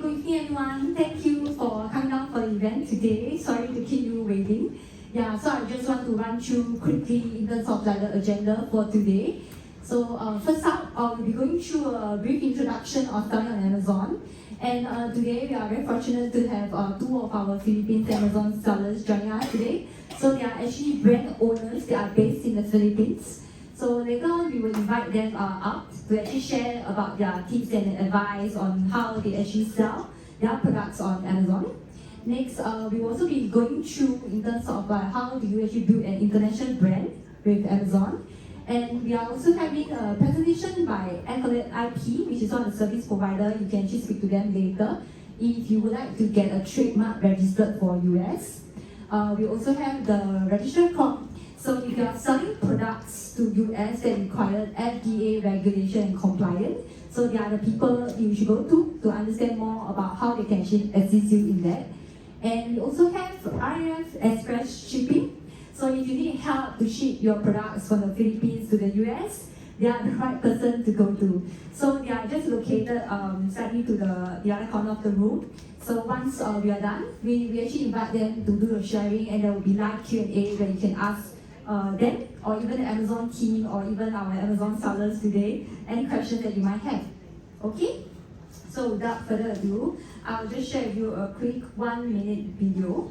good evening everyone. Thank you for coming down for the event today. Sorry to keep you waiting. Yeah, so I just want to run through quickly in terms of like the agenda for today. So first up, we'll be going through a brief introduction of selling on Amazon. And today we are very fortunate to have two of our Philippines Amazon sellers joining us today. So they are actually brand owners that are based in the Philippines. So later on, we will invite them up to actually share about their tips and advice on how they actually sell their products on Amazon. Next, we will also be going through in terms of how do you actually build an international brand with Amazon. And we are also having a presentation by Accolade IP, which is one of the service provider. You can actually speak to them later if you would like to get a trademark registered for US. We also have the Registrar Corp. So if you are selling products to US that require FDA regulation and compliance, so they are the people you should go to understand more about how they can actually assist you in that. And we also have RAF Express shipping. So if you need help to ship your products from the Philippines to the US, they are the right person to go to. So they are just located slightly to the other corner of the room. So once we are done, we actually invite them to do the sharing, and there will be live Q&A where you can ask them, or even the Amazon team, or even our Amazon sellers today, any questions that you might have. Okay? So without further ado, I'll just share with you a quick 1-minute video.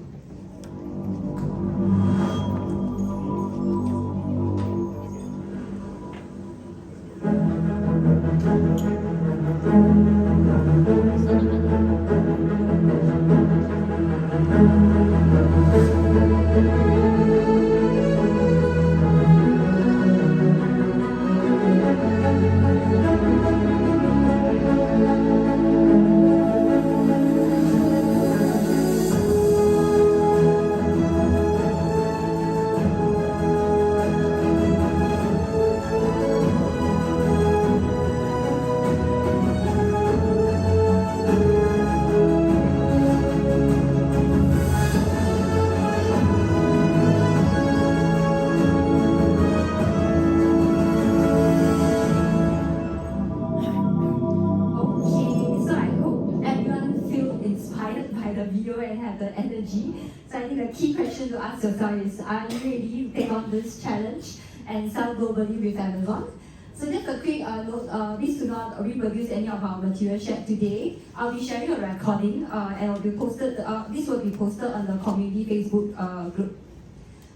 So I think the key question to ask yourself is, are you ready to take on this challenge and sell globally with Amazon? So just a quick note, please do not reproduce any of our material shared today. I'll be sharing a recording and it'll be posted, this will be posted on the community Facebook group.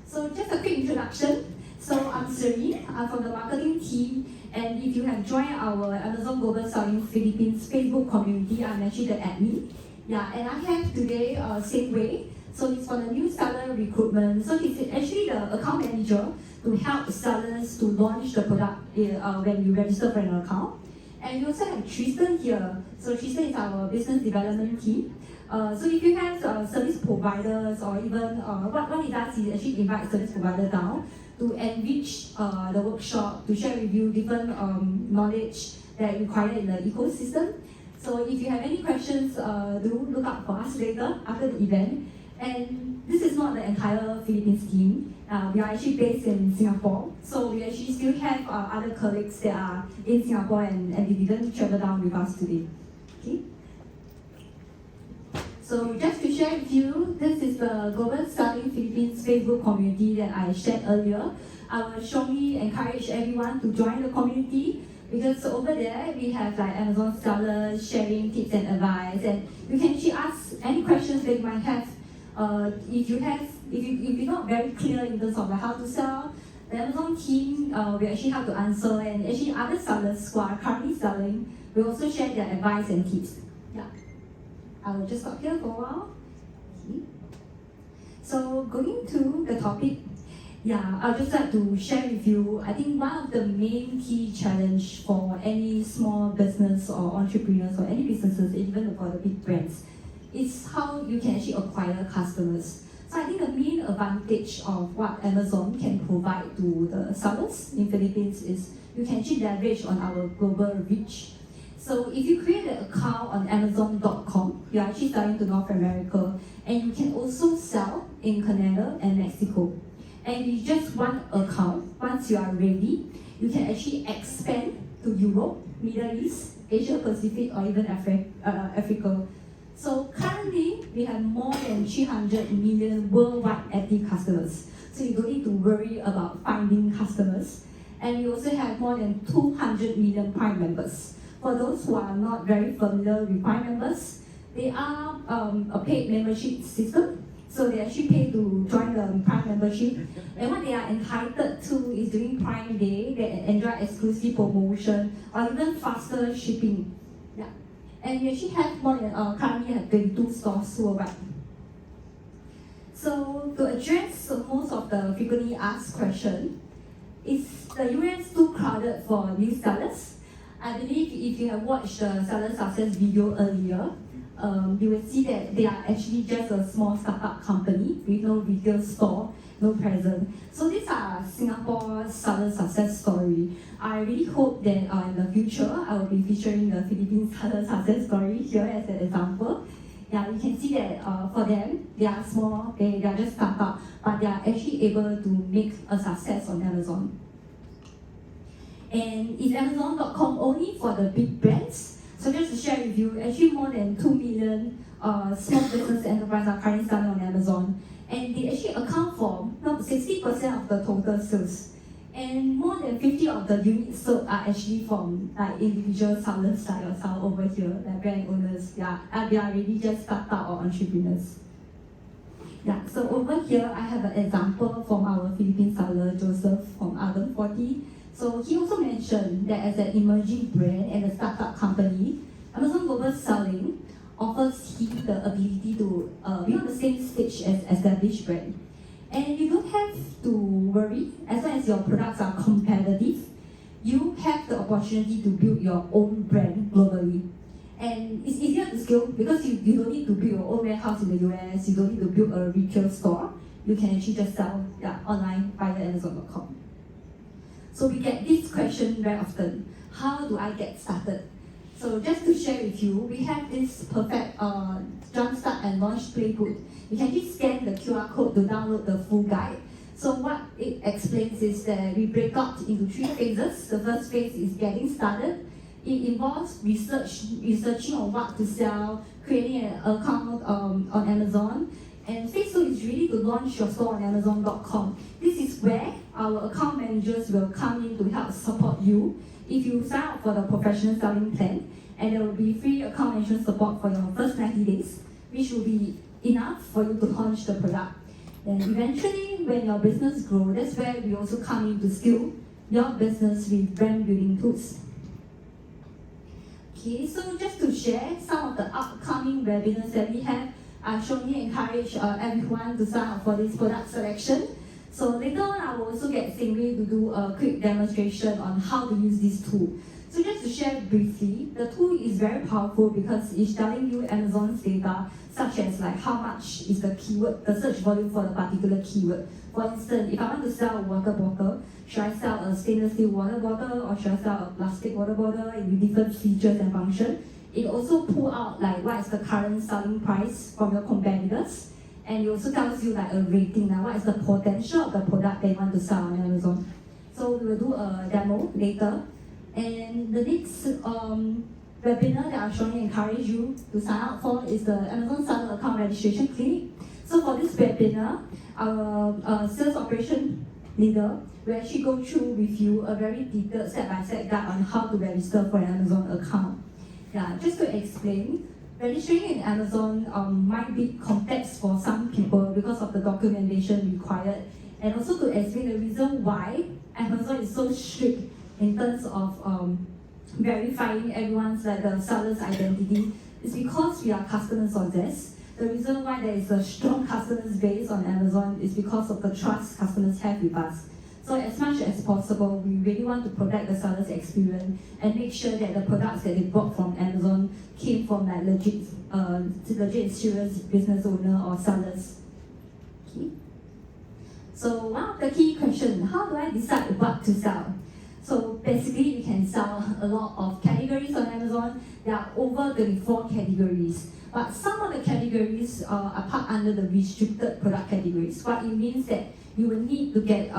So just a quick introduction. So I'm Serene, I'm from the marketing team, and if you have joined our Amazon Global Selling Philippines Facebook community, I'm actually the admin. Yeah, and I have today same way. So it's for the new seller recruitment. So he's actually the account manager to help sellers to launch the product when you register for an account. And we also have Tristan here. So Tristan is our business development team. So if you have service providers, or even what he does is actually invite service provider down to enrich the workshop, to share with you different knowledge that required in the ecosystem. So if you have any questions, do look up for us later after the event. And this is not the entire Philippines team. We are actually based in Singapore. So we actually still have other colleagues that are in Singapore and they didn't travel down with us today. Okay. So just to share with you, this is the Global Selling Philippines Facebook community that I shared earlier. I will strongly encourage everyone to join the community, because over there we have like Amazon sellers sharing tips and advice, and you can actually ask any questions that you might have. If you're not very clear in terms of like how to sell, the Amazon team will actually have to answer, and actually other sellers who are currently selling will also share their advice and tips. Yeah, I will just stop here for a while. Okay. So going to the topic. Yeah, I'd just like to share with you, I think one of the main key challenge for any small business or entrepreneurs or any businesses, even for the big brands, is how you can actually acquire customers. So I think the main advantage of what Amazon can provide to the sellers in Philippines is you can actually leverage on our global reach. So if you create an account on Amazon.com, you're actually selling to North America, and you can also sell in Canada and Mexico. And with just one account, once you are ready, you can actually expand to Europe, Middle East, Asia Pacific, or even Africa. So currently, we have more than 300 million worldwide active customers. So you don't need to worry about finding customers. And we also have more than 200 million Prime members. For those who are not very familiar with Prime members, they are a paid membership system. So they actually pay to join the Prime membership. And what they are entitled to is during Prime Day, they enjoy exclusive promotion or even faster shipping. Yeah. And we actually have more than, currently have 22 stores worldwide. So to address most of the frequently asked questions, is the US too crowded for new sellers? I believe if you have watched the seller success video earlier, you will see that they are actually just a small startup company with no retail store, no presence. So these are Singapore's seller success story. I really hope that in the future, I will be featuring the Philippines seller success story here as an example. Yeah, you can see that for them, they are small, they are just startup, but they are actually able to make a success on Amazon. And is Amazon.com only for the big brands? So just to share with you, actually more than 2 million small business enterprises are currently selling on Amazon. And they actually account for 60% of the total sales. And more than 50 of the units sold are actually from individual sellers like yourself over here, like brand owners. Yeah, they are really just startup or entrepreneurs. Yeah, so over here I have an example from our Philippine seller, Joseph from Arden 40. So he also mentioned that as an emerging brand and a startup company, Amazon Global Selling offers him the ability to be on the same stage as established brand. And you don't have to worry, as long as your products are competitive, you have the opportunity to build your own brand globally. And it's easier to scale because you don't need to build your own warehouse in the US, you don't need to build a retail store. You can actually just sell online via Amazon.com. So we get this question very often, how do I get started? So just to share with you, we have this perfect jumpstart and launch playbook. You can just scan the QR code to download the full guide. So what it explains is that we break out into 3 phases. The first phase is getting started. It involves researching on what to sell, creating an account on Amazon. And phase 2 is really to launch your store on Amazon.com. This is where our account managers will come in to help support you if you sign up for the professional selling plan. And there will be free account management support for your first 90 days, which will be enough for you to launch the product. And eventually, when your business grows, that's where we also come in to skill your business with brand building tools. Okay, so just to share some of the upcoming webinars that we have, I strongly encourage everyone to sign up for this product selection. So later on, I will also get Singwei to do a quick demonstration on how to use this tool. So just to share briefly, the tool is very powerful because it's telling you Amazon's data, such as like how much is the keyword, the search volume for the particular keyword. For instance, if I want to sell a water bottle, should I sell a stainless steel water bottle or should I sell a plastic water bottle with different features and functions? It also pulls out like what is the current selling price from your competitors, and it also tells you like a rating, like what is the potential of the product that you want to sell on Amazon. So we will do a demo later. And the next webinar that I strongly encourage you to sign up for is the Amazon Seller Account Registration Clinic. So for this webinar, our sales operation leader will actually go through with you a very detailed step-by-step guide on how to register for an Amazon account. Yeah, just to explain, registering in Amazon might be complex for some people because of the documentation required, and also to explain the reason why Amazon is so strict in terms of verifying everyone's the seller's identity is because we are customers on this. The reason why there is a strong customer base on Amazon is because of the trust customers have with us. So as much as possible, we really want to protect the seller's experience and make sure that the products that they bought from Amazon came from like legit serious business owner or sellers. Okay. So one of the key questions, how do I decide what to sell? So basically, you can sell a lot of categories on Amazon. There are over 34 categories. But some of the categories are part under the restricted product categories. What it means that you will need to get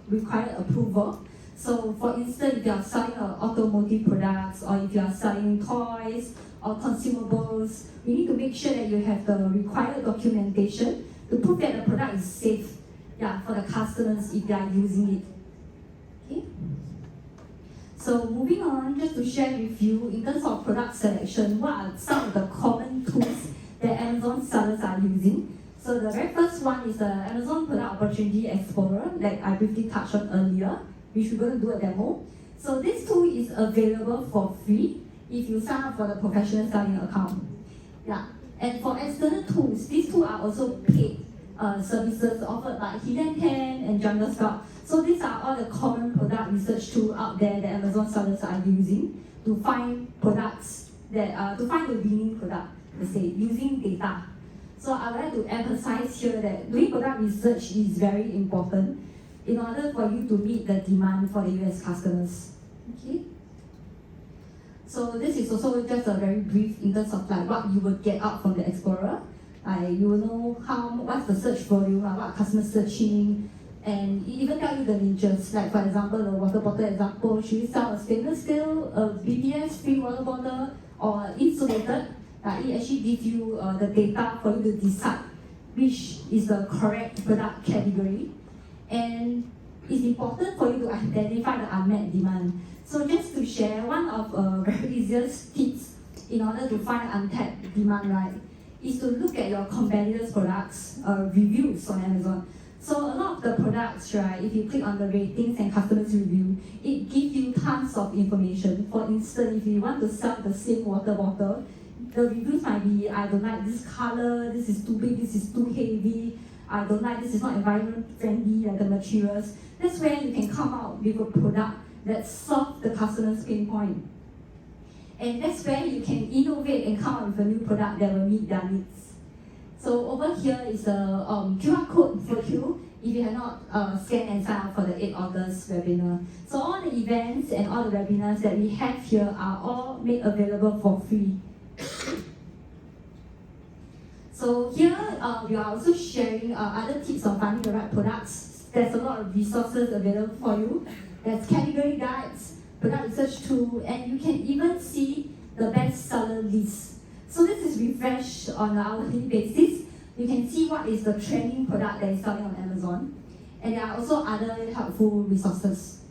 required approval So for instance, if you are selling automotive products or if you are selling toys or consumables, we need to make sure that you have the required documentation to prove that the product is safe for the customers if they are using it. Okay. So moving on, just to share with you in terms of product selection, what are some of the common tools that Amazon sellers are using. So the very first one is the Amazon Product Opportunity Explorer, like I briefly touched on earlier, which we're going to do a demo. So this tool is available for free if you sign up for the professional selling account. And for external tools, these two are also paid services offered by Hidden Pen and Jungle Scout. So these are all the common product research tools out there that Amazon sellers are using to find products to find the winning product, let's say, using data. So I would like to emphasize here that doing product research is very important in order for you to meet the demand for the US customers. Okay. So this is also just a very brief in terms of like what you will get out from the Explorer. You will know what's the search volume, what customers searching, and it even tell you the niches. Like for example, the water bottle example, should you sell a stainless steel, a BPS free water bottle, or insulated? It actually gives you the data for you to decide which is the correct product category. And it's important for you to identify the unmet demand. So just to share, one of very easiest tips in order to find untapped demand, right, is to look at your competitors' products reviews on Amazon. So a lot of the products, right, if you click on the ratings and customers review, it gives you tons of information. For instance, if you want to sell the same water bottle, the reviews might be, I don't like this color, this is too big, this is too heavy, I don't like, this is not environment friendly, like the materials. That's where you can come out with a product that solves the customer's pain point. And that's where you can innovate and come up with a new product that will meet their needs. So over here is a QR code for you if you have not scanned and signed up for the 8 August webinar. So all the events and all the webinars that we have here are all made available for free. So here we are also sharing other tips on finding the right products. There's a lot of resources available for you. There's category guides, product research tool, and you can even see the bestseller list. So this is refreshed on an hourly basis. You can see what is the trending product that is selling on Amazon. And there are also other helpful resources.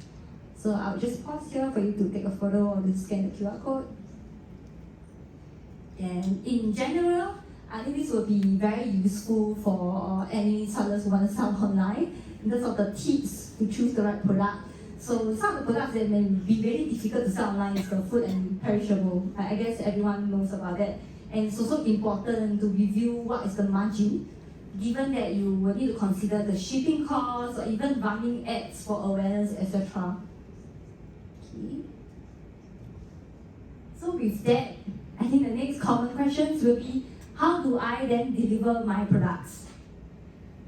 So I'll just pause here for you to take a photo or to scan the QR code. And in general, I think this will be very useful for any sellers who want to sell online in terms of the tips to choose the right product. So some of the products that may be very difficult to sell online is the food and perishable. I guess everyone knows about that. And it's also important to review what is the margin, given that you will need to consider the shipping costs or even running ads for awareness, etc. Okay. So with that, I think the next common questions will be, how do I then deliver my products?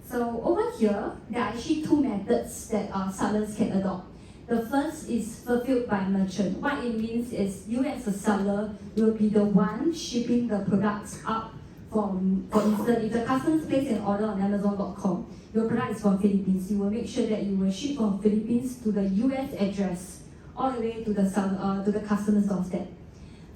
So over here, there are actually two methods that sellers can adopt. The first is fulfilled by merchant. What it means is you as a seller will be the one shipping the products out from, for instance, if the customers place an order on Amazon.com, your product is from Philippines, you will make sure that you will ship from Philippines to the US address, all the way to the customer's doorstep.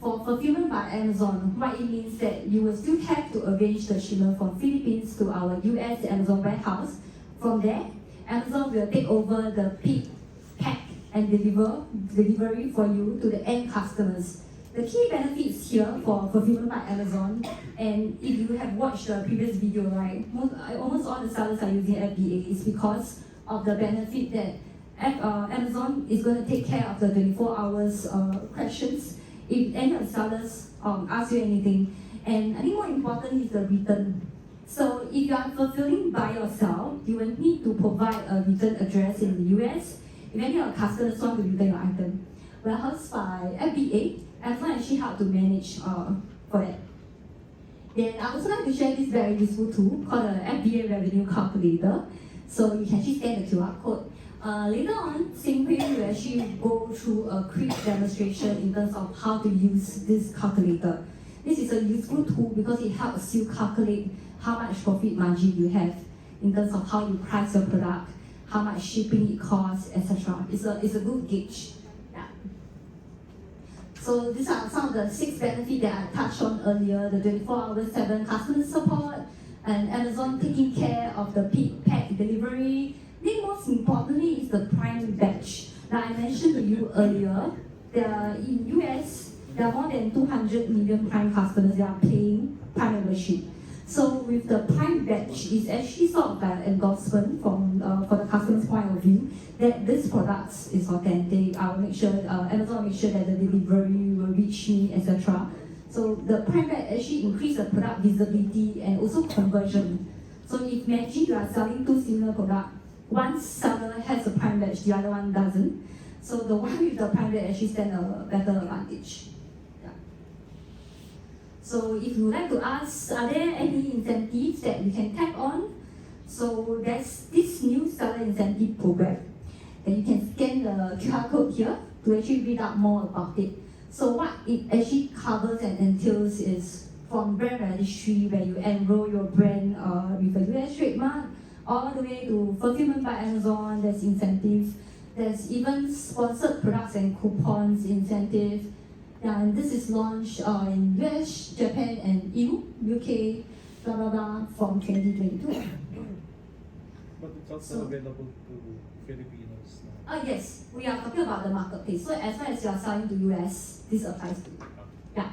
For fulfillment by Amazon, what it means that you will still have to arrange the shipment from Philippines to our US Amazon warehouse. From there, Amazon will take over the pick, pack, and delivery for you to the end customers. The key benefits here for fulfillment by Amazon, and if you have watched the previous video, right, almost all the sellers are using FBA, is because of the benefit that Amazon is going to take care of the 24 hours questions if any of the sellers ask you anything. And I think more important is the return. So if you are fulfilling by yourself, you will need to provide a return address in the US if any of your customers want to return your item. Whereas by FBA, Amazon actually help to manage for that. Then I also like to share this very useful tool called the FBA Revenue Calculator. So you can actually scan the QR code. Later on, Simply will actually go through a quick demonstration in terms of how to use this calculator. This is a useful tool because it helps you calculate how much profit margin you have in terms of how you price your product, how much shipping it costs, etc. It's a good gauge. Yeah. So these are some of the 6 benefits that I touched on earlier: the 24/7 customer support, and Amazon taking care of the pick, pack, delivery. Then most importantly is the Prime badge. Now I mentioned to you earlier, in US, there are more than 200 million Prime customers that are paying Prime membership. So with the Prime badge, it's actually sort of like an endorsement from for the customer's point of view that this product is authentic. I'll make sure Amazon will make sure that the delivery will reach me, etc. So the Prime badge actually increase the product visibility and also conversion. So if imagine you are selling 2 similar products, one seller has a Prime badge, the other one doesn't. So the one with the Prime badge actually stands a better advantage. So if you would like to ask, are there any incentives that we can tap on? So there's this new seller incentive program, and you can scan the QR code here to actually read out more about it. So what it actually covers and entails is from brand registry, where you enroll your brand with a US trademark, all the way to fulfillment by Amazon. There's incentives. There's even sponsored products and coupons incentive. Yeah, and this is launched in US, Japan, and EU, UK, blah blah blah, from 2022. But it's also available to Filipinos now. Yes, we are talking about the marketplace. So as long as you are selling to US, this applies to you. Yeah.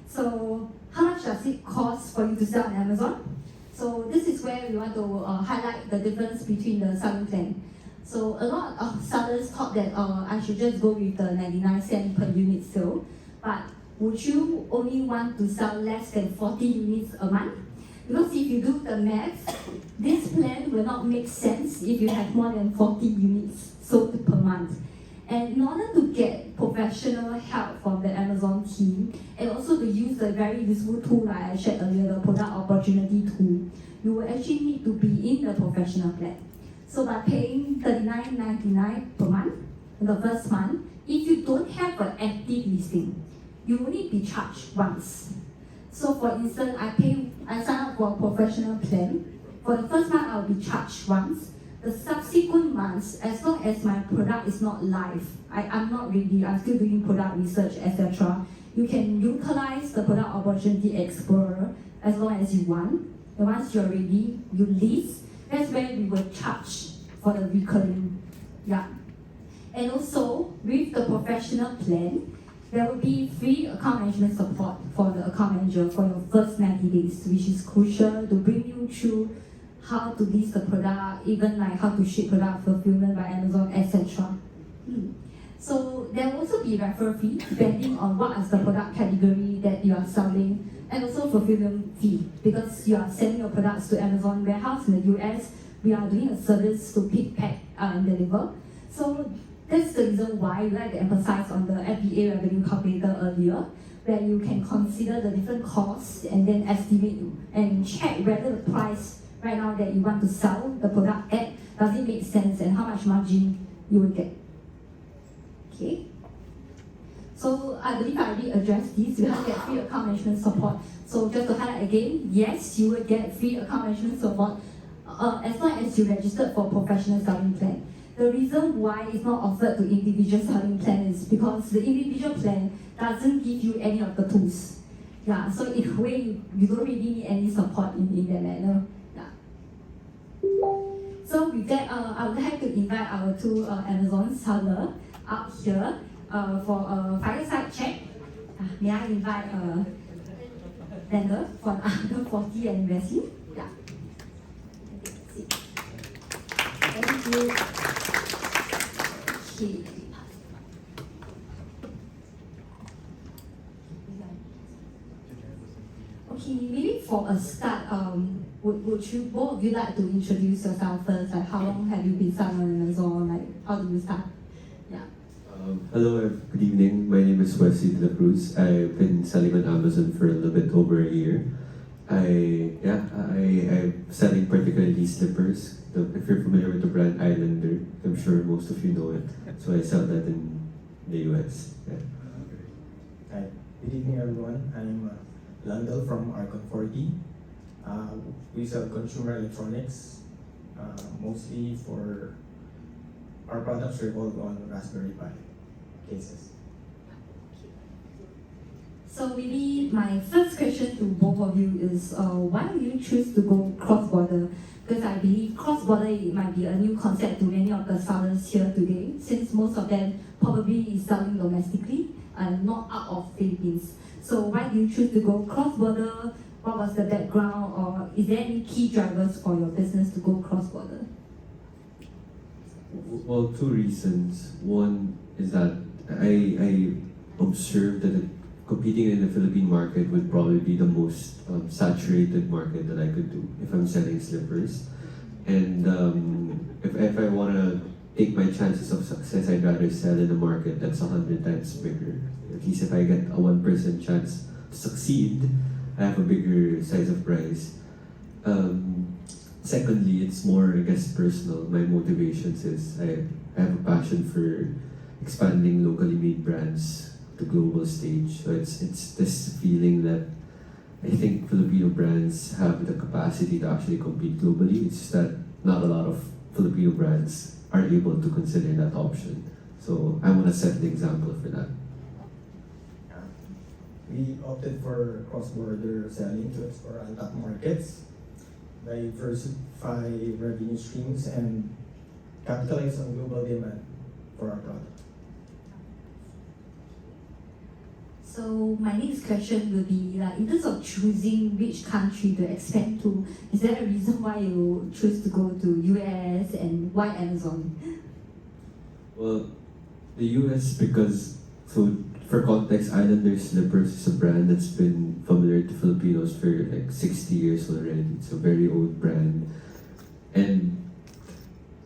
So how much does it cost for you to sell on Amazon? So this is where we want to highlight the difference between the selling plan. So a lot of sellers thought that I should just go with the 99 cents per unit sale. But would you only want to sell less than 40 units a month? Because if you do the math, this plan will not make sense if you have more than 40 units sold per month. And in order to get professional help from the Amazon team, and also to use the very useful tool like I shared earlier, the product opportunity tool, you will actually need to be in the professional plan. So by paying $39.99 per month in the first month, if you don't have an active listing, you only be charged once. So for instance, I sign up for a professional plan. For the first month, I'll be charged once. The subsequent months, as long as my product is not live, I'm not ready, I'm still doing product research, etc. You can utilize the Product Opportunity Explorer as long as you want. And once you're ready, you list. That's where we will charge for the recurring. Yeah. And also, with the professional plan, there will be free account management support for the account manager for your first 90 days, which is crucial to bring you through how to list the product, even like how to ship product, fulfillment by Amazon, etc. So there will also be referral fee depending on what is the product category that you are selling, and also fulfillment fee because you are sending your products to Amazon warehouse in the US. We are doing a service to pick, pack, and deliver. So that's the reason why we like to emphasize on the FBA revenue calculator earlier, where you can consider the different costs and then estimate and check whether the price right now that you want to sell the product at, does it make sense and how much margin you will get. Okay. So I believe I already addressed this. You have to get free account management support. So just to highlight again, yes, you will get free account management support as long as you registered for professional selling plan. The reason why it's not offered to individual selling plan is because the individual plan doesn't give you any of the tools. Yeah, so in a way, you don't really need any support in that manner. Yeah. So with that, I would like to invite our 2 Amazon sellers out here for a fireside chat. May I invite Lender from Under 40 and Investing? Yeah. Thank you. Okay, maybe for a start, would you both of you like to introduce yourself first? Like how long have you been selling on Amazon? Like how did you start? Yeah. Hello, good evening. My name is Wesley De La Cruz. I've been selling on Amazon for a little bit over a year. I'm selling particularly slippers. If you're familiar with the brand Islander, I'm sure most of you know it. So I sell that in the US. Yeah. Hi, good evening everyone. I'm Landel from Arcon 40. We sell consumer electronics, mostly for our products revolve on Raspberry Pi cases. So maybe my first question to both of you is why do you choose to go cross-border? Because I believe cross-border it might be a new concept to many of the sellers here today, since most of them probably is selling domestically and not out of Philippines. So why do you choose to go cross-border? What was the background, or is there any key drivers for your business to go cross-border? Well, two reasons. One is that I observed that competing in the Philippine market would probably be the most saturated market that I could do if I'm selling slippers. And if I want to take my chances of success, I'd rather sell in a market that's 100 times bigger. At least if I get a 1% chance to succeed, I have a bigger size of prize. Secondly, it's more, I guess, personal. My motivations is I have a passion for expanding locally made brands to global stage. So it's this feeling that I think Filipino brands have the capacity to actually compete globally. It's just that not a lot of Filipino brands are able to consider that option. So I want to set the example for that. We opted for cross-border selling to explore untapped markets, diversify revenue streams, and capitalize on global demand for our product. So my next question will be like, in terms of choosing which country to expand to, is there a reason why you choose to go to US and why Amazon? Well, the US because, so for context, Islander Slippers is a brand that's been familiar to Filipinos for like 60 years already. It's a very old brand. And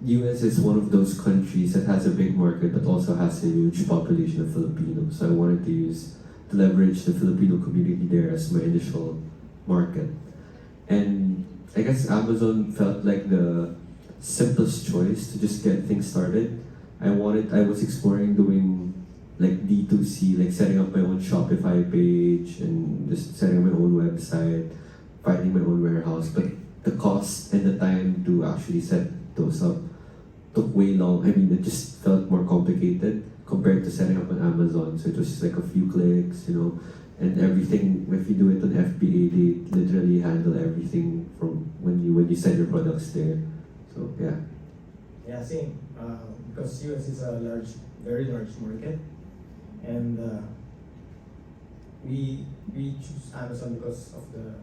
US is one of those countries that has a big market but also has a huge population of Filipinos. So I wanted to leverage the Filipino community there as my initial market. And I guess Amazon felt like the simplest choice to just get things started. I was exploring doing like D2C, like setting up my own Shopify page and just setting up my own website, finding my own warehouse. But the cost and the time to actually set those up took way long. I mean, it just felt more complicated compared to setting up on Amazon. So it was just like a few clicks, you know, and everything. If you do it on FBA, they literally handle everything from when you send your products there. So yeah. Yeah, same. Because US is a very large market, and we choose Amazon because of the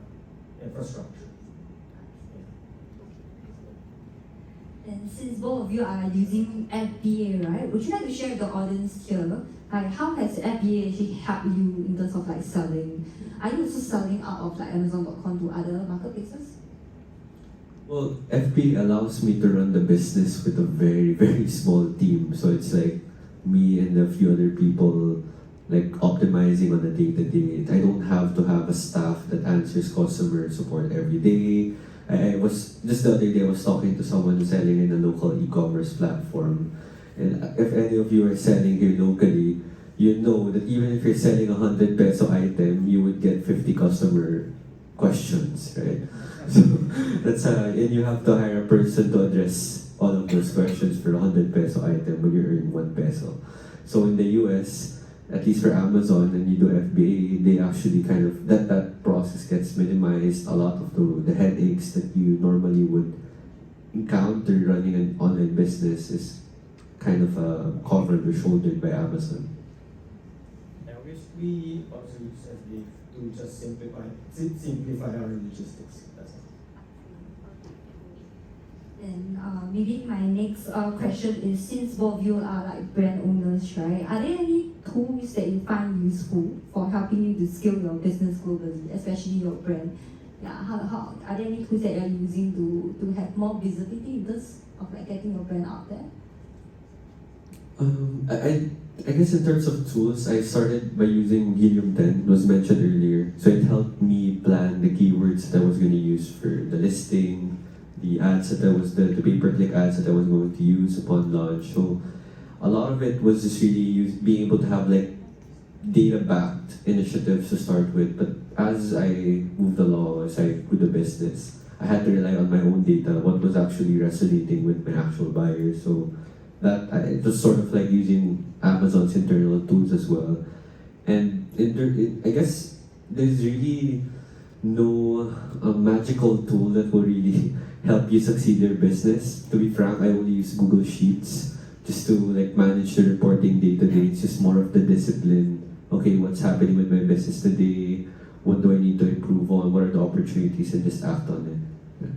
infrastructure. And since both of you are using FBA, right, would you like to share with the audience here, like how has FBA actually helped you in terms of like selling? Are you also selling out of like Amazon.com to other marketplaces? Well, FBA allows me to run the business with a very, very small team. So it's like me and a few other people like optimizing on a day-to-day. I don't have to have a staff that answers customer support every day. I was just the other day I was talking to someone who's selling in a local e-commerce platform, and if any of you are selling here locally, you know that even if you're selling a 100 peso item, you would get 50 customer questions, right? So that's and you have to hire a person to address all of those questions for a 100 peso item when you earn 1 peso. So in the US, at least for Amazon and you do FBA, they actually kind of, that process gets minimized. A lot of the headaches that you normally would encounter running an online business is kind of covered or shouldered by Amazon. Yeah, we also use FBA to just simplify our logistics. That's all. And maybe my next question is, since both of you are like brand owners, right? Are there any tools that you find useful for helping you to scale your business globally, especially your brand? Yeah, how are there any tools that you're using to have more visibility in terms of like getting your brand out there? I guess in terms of tools, I started by using Helium 10, it was mentioned earlier. So it helped me plan the keywords that I was going to use for the listing, the ads that I was, the pay-per-click ads that I was going to use upon launch. So a lot of it was just really being able to have like data-backed initiatives to start with. But as I moved along, as I grew the business, I had to rely on my own data, what was actually resonating with my actual buyers. So it was sort of like using Amazon's internal tools as well. And I guess there's really no magical tool that will really help you succeed your business. To be frank, I only use Google Sheets just to like manage the reporting day to day. It's just more of the discipline. Okay, what's happening with my business today? What do I need to improve on? What are the opportunities? And just act on it. Yeah.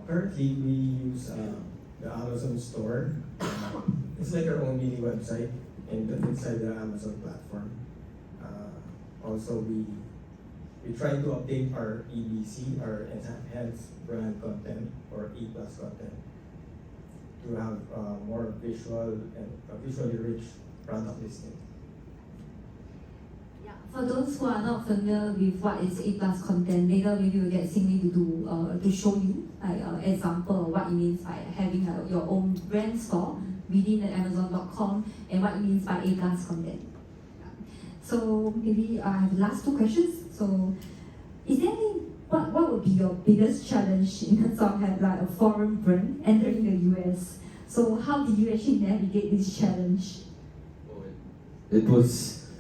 Currently, we use the Amazon store. It's like our own mini website inside the Amazon platform. Also, we try to update our EBC, our enhanced brand content or E+ content, to have more visual and visually rich product listing. Yeah, for those who are not familiar with what is A+ content, later maybe we'll get Singly to do to show you like example of what it means by having your own brand store within the Amazon.com and what it means by A+ content. So maybe I have the last two questions. So is there any what would be your biggest challenge in terms of have like a foreign brand entering the US? So how did you actually navigate this challenge? It was,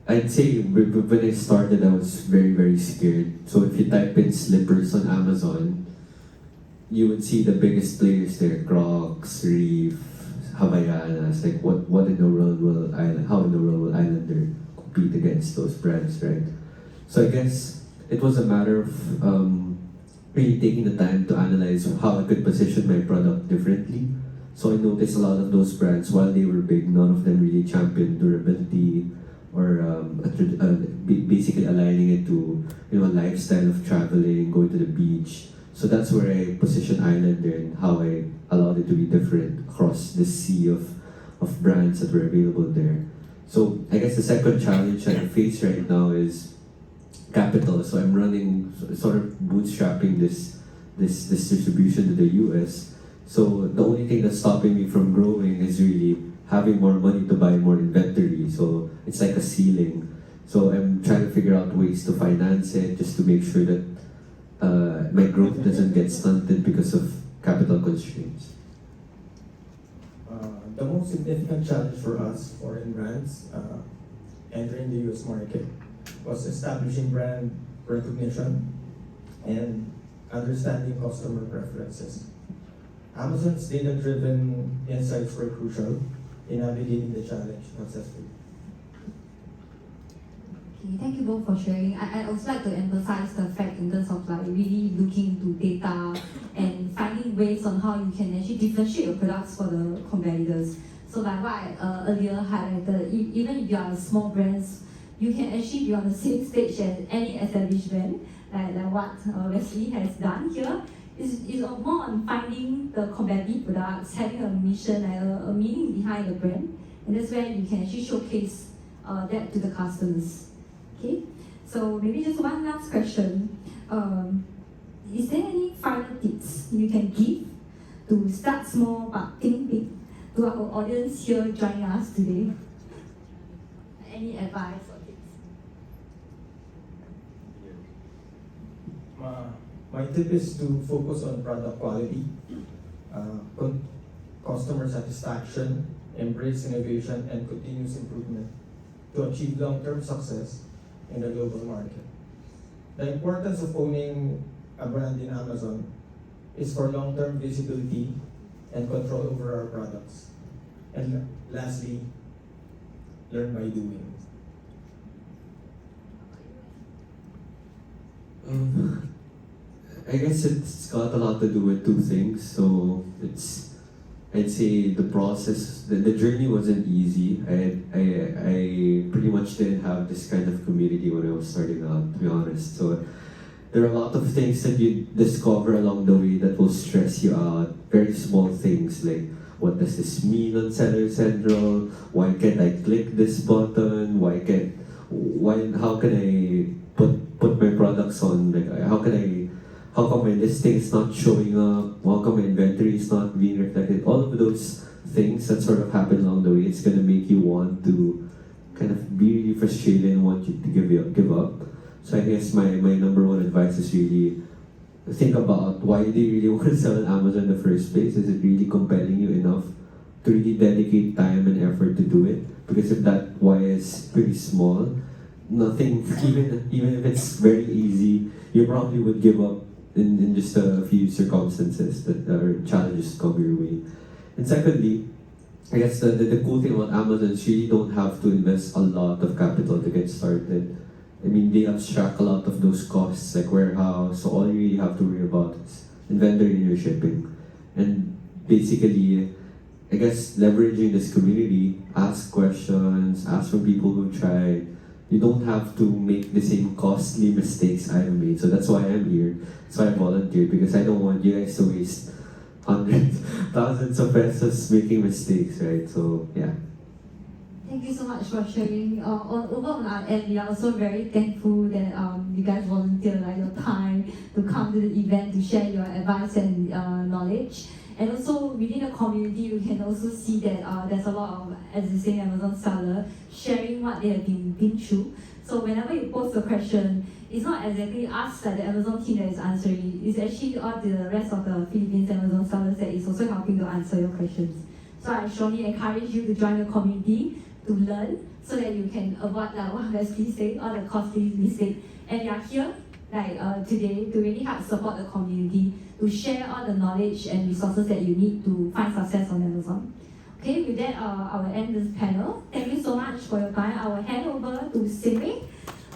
I'd say when I started, I was very, very scared. So if you type in slippers on Amazon, you would see the biggest players there: Crocs, Reef, Havaianas. Like what in the world will how in the world will Islander compete against those brands, right? So I guess it was a matter of really taking the time to analyze how I could position my product differently. So I noticed a lot of those brands, while they were big, none of them really championed durability or basically aligning it to a lifestyle of traveling, going to the beach. So that's where I positioned Islander and how I allowed it to be different across the sea of brands that were available there. So I guess the second challenge I face right now is capital. So I'm running sort of bootstrapping this distribution to the US. So the only thing that's stopping me from growing is really having more money to buy more inventory. So it's like a ceiling. So I'm trying to figure out ways to finance it just to make sure that my growth doesn't get stunted because of capital constraints. The most significant challenge for us, foreign brands, entering the US market was establishing brand recognition and understanding customer preferences. Amazon's data-driven insights were crucial in navigating the challenge successfully. Okay, thank you both for sharing. I also like to emphasize the fact in terms of like really looking into data and finding ways on how you can actually differentiate your products for the competitors. So like what I earlier highlighted, even if you are a small brands, you can actually be on the same stage as any established brand, like what Wesley has done here. Is more on finding the competitive products, having a mission and a meaning behind the brand, and that's where you can actually showcase that to the customers. Okay, so maybe just one last question. Is there any final tips you can give to start small but think big to our audience here joining us today? Any advice or tips? My tip is to focus on product quality, customer satisfaction, embrace innovation, and continuous improvement to achieve long-term success in the global market. The importance of owning a brand in Amazon is for long-term visibility and control over our products. And lastly, learn by doing. I guess it's got a lot to do with two things. So I'd say the process, the journey wasn't easy. I pretty much didn't have this kind of community when I was starting out, to be honest. So there are a lot of things that you discover along the way that will stress you out. Very small things like, what does this mean on Seller Central? Why can't I click this button? How can I put my products on? Like, how come my listing is not showing up? How come my inventory is not being reflected? All of those things that sort of happen along the way, it's gonna make you want to kind of be really frustrated and want you to give up. So I guess my number one advice is really think about why they really want to sell on Amazon in the first place. Is it really compelling you enough to really dedicate time and effort to do it? Because if that why is pretty small, nothing, even if it's very easy, you probably would give up in just a few circumstances that or challenges come your way. And secondly, I guess the cool thing about Amazon is you really don't have to invest a lot of capital to get started. I mean, they abstract a lot of those costs like warehouse, so all you really have to worry about is inventory and your shipping. And basically, I guess leveraging this community, ask questions, ask from people who tried. You don't have to make the same costly mistakes I've made. So that's why I'm here. That's why I volunteered, because I don't want you guys to waste hundreds, thousands of pesos making mistakes, right? So yeah. Thank you so much for sharing. Over on our end, we are also very thankful that you guys volunteer your time to come to the event to share your advice and knowledge. And also within the community, you can also see that there's a lot of existing Amazon sellers sharing what they have been through. So whenever you post a question, it's not exactly us like the Amazon team that is answering. It's actually all the rest of the Philippines Amazon sellers that is also helping to answer your questions. So I strongly encourage you to join the community to learn so that you can avoid what Leslie said, all the costly mistakes. And we are here today to really help support the community, to share all the knowledge and resources that you need to find success on Amazon. Okay, with that, I will end this panel. Thank you so much for your time. I will hand over to Simi,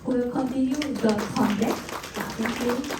who will continue with the content. Thank you.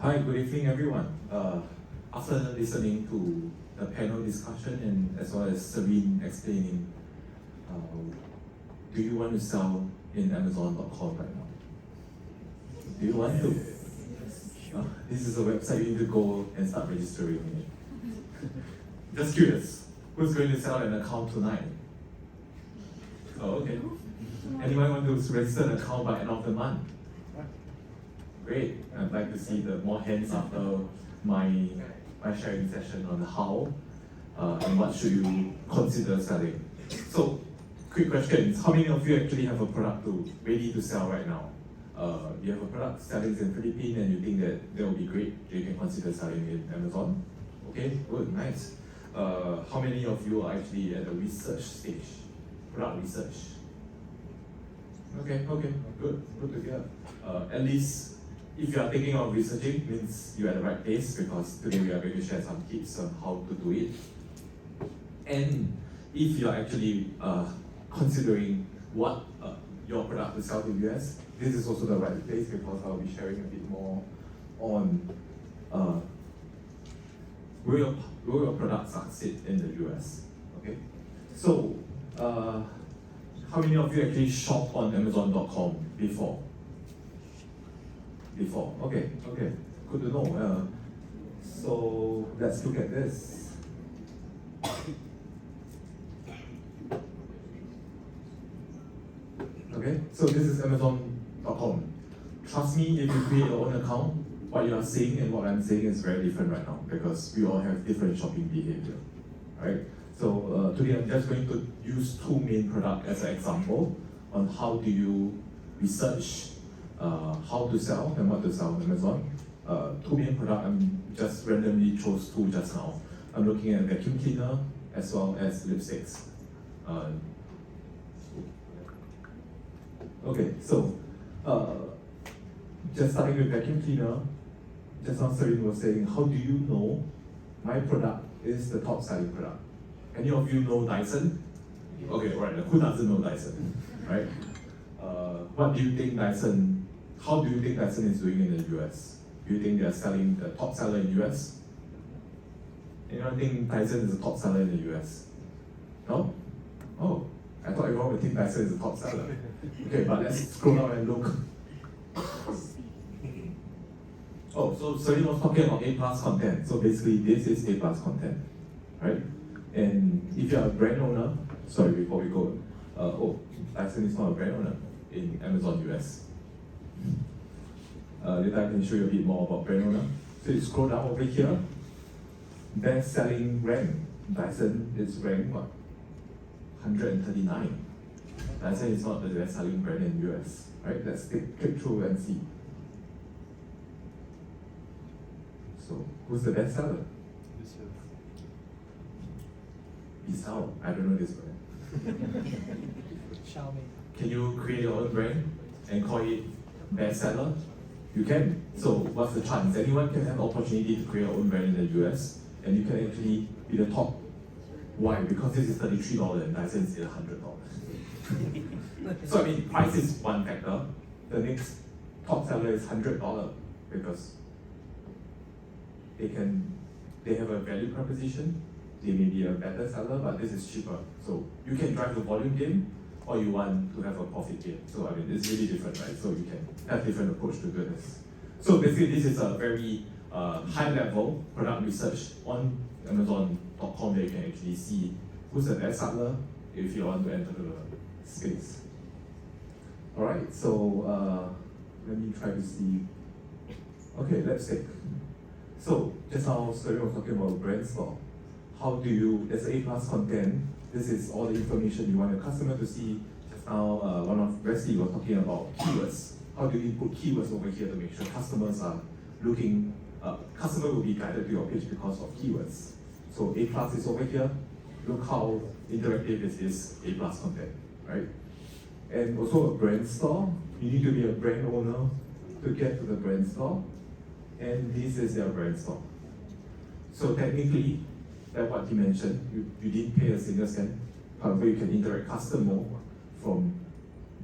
Hi, good evening everyone. After listening to the panel discussion and as well as Serene explaining, do you want to sell in Amazon.com right now? Do you want to? This is a website you need to go and start registering in. Just curious, who's going to sell an account tonight? Oh, okay. Anyone want to register an account by end of the month? Great. I'd like to see the more hands after my sharing session on how and what should you consider selling. So, quick questions. How many of you actually have a product ready to sell right now? You have a product selling in Philippines and you think that will be great, you can consider selling in Amazon? Okay, good, nice. How many of you are actually at the research stage, product research? Okay, good to hear. At least if you are thinking of researching, means you're at the right place, because today we are going to share some tips on how to do it. And if you are actually considering what your product to sell to the US, this is also the right place, because I'll be sharing a bit more on will your product succeed in the US. Okay, so how many of you actually shop on Amazon.com before? Okay, good to know. So let's look at this. Okay, so this is Amazon.com. Trust me, if you create your own account, what you are saying and what I'm saying is very different right now, because we all have different shopping behavior, right? So today I'm just going to use two main products as an example on how do you research how to sell and what to sell on Amazon. Two main products, I'm just randomly chose two just now. I'm looking at vacuum cleaner as well as lipsticks. Okay, so just starting with vacuum cleaner, just now Serene was saying, how do you know my product is the top selling product? Any of you know Dyson? Okay, right, who doesn't know Dyson, right? what do you think Dyson, how do you think Dyson is doing in the US? Do you think they are selling the top seller in the US? Anyone think Dyson is the top seller in the US? No? Oh, I thought everyone would think Dyson is the top seller. Okay, but let's scroll down and look. Oh, so Serene was talking about A+ content. So basically, this is A+ content, right? And if you're a brand owner, sorry, before we go, Dyson is not a brand owner in Amazon US. Later I can show you a bit more about brand owner. So you scroll down over here, best selling rank. Dyson is ranked what? 139. Dyson is not the best selling brand in US, right? Let's click through and see. So, who's the best seller? Bisao. I don't know this brand. Can you create your own brand and call it best seller? You can. So, what's the chance? Anyone can have the opportunity to create your own brand in the US, and you can actually be the top. Why? Because this is $33 and Dyson is $100. So, I mean, price is one factor. The next top seller is $100 because they have a value proposition. They may be a better seller, but this is cheaper. So you can drive the volume game, or you want to have a profit game. So I mean, it's really different, right? So you can have different approach to this. So basically, this is a very high-level product research on Amazon.com that you can actually see who's the best seller if you want to enter the space. All right. So let me try to see. Okay, lipstick. So just now, Serene was talking about brand store. How do you, there's A+ content, this is all the information you want your customer to see. Just now, one of Wesley was talking about keywords. How do you put keywords over here to make sure customers are looking, customer will be guided to your page because of keywords. So A+ is over here. Look how interactive is this A+ content, right? And also a brand store. You need to be a brand owner to get to the brand store. And this is their brand store. So technically, that's what he mentioned, you didn't pay a single cent. However, you can interact customer from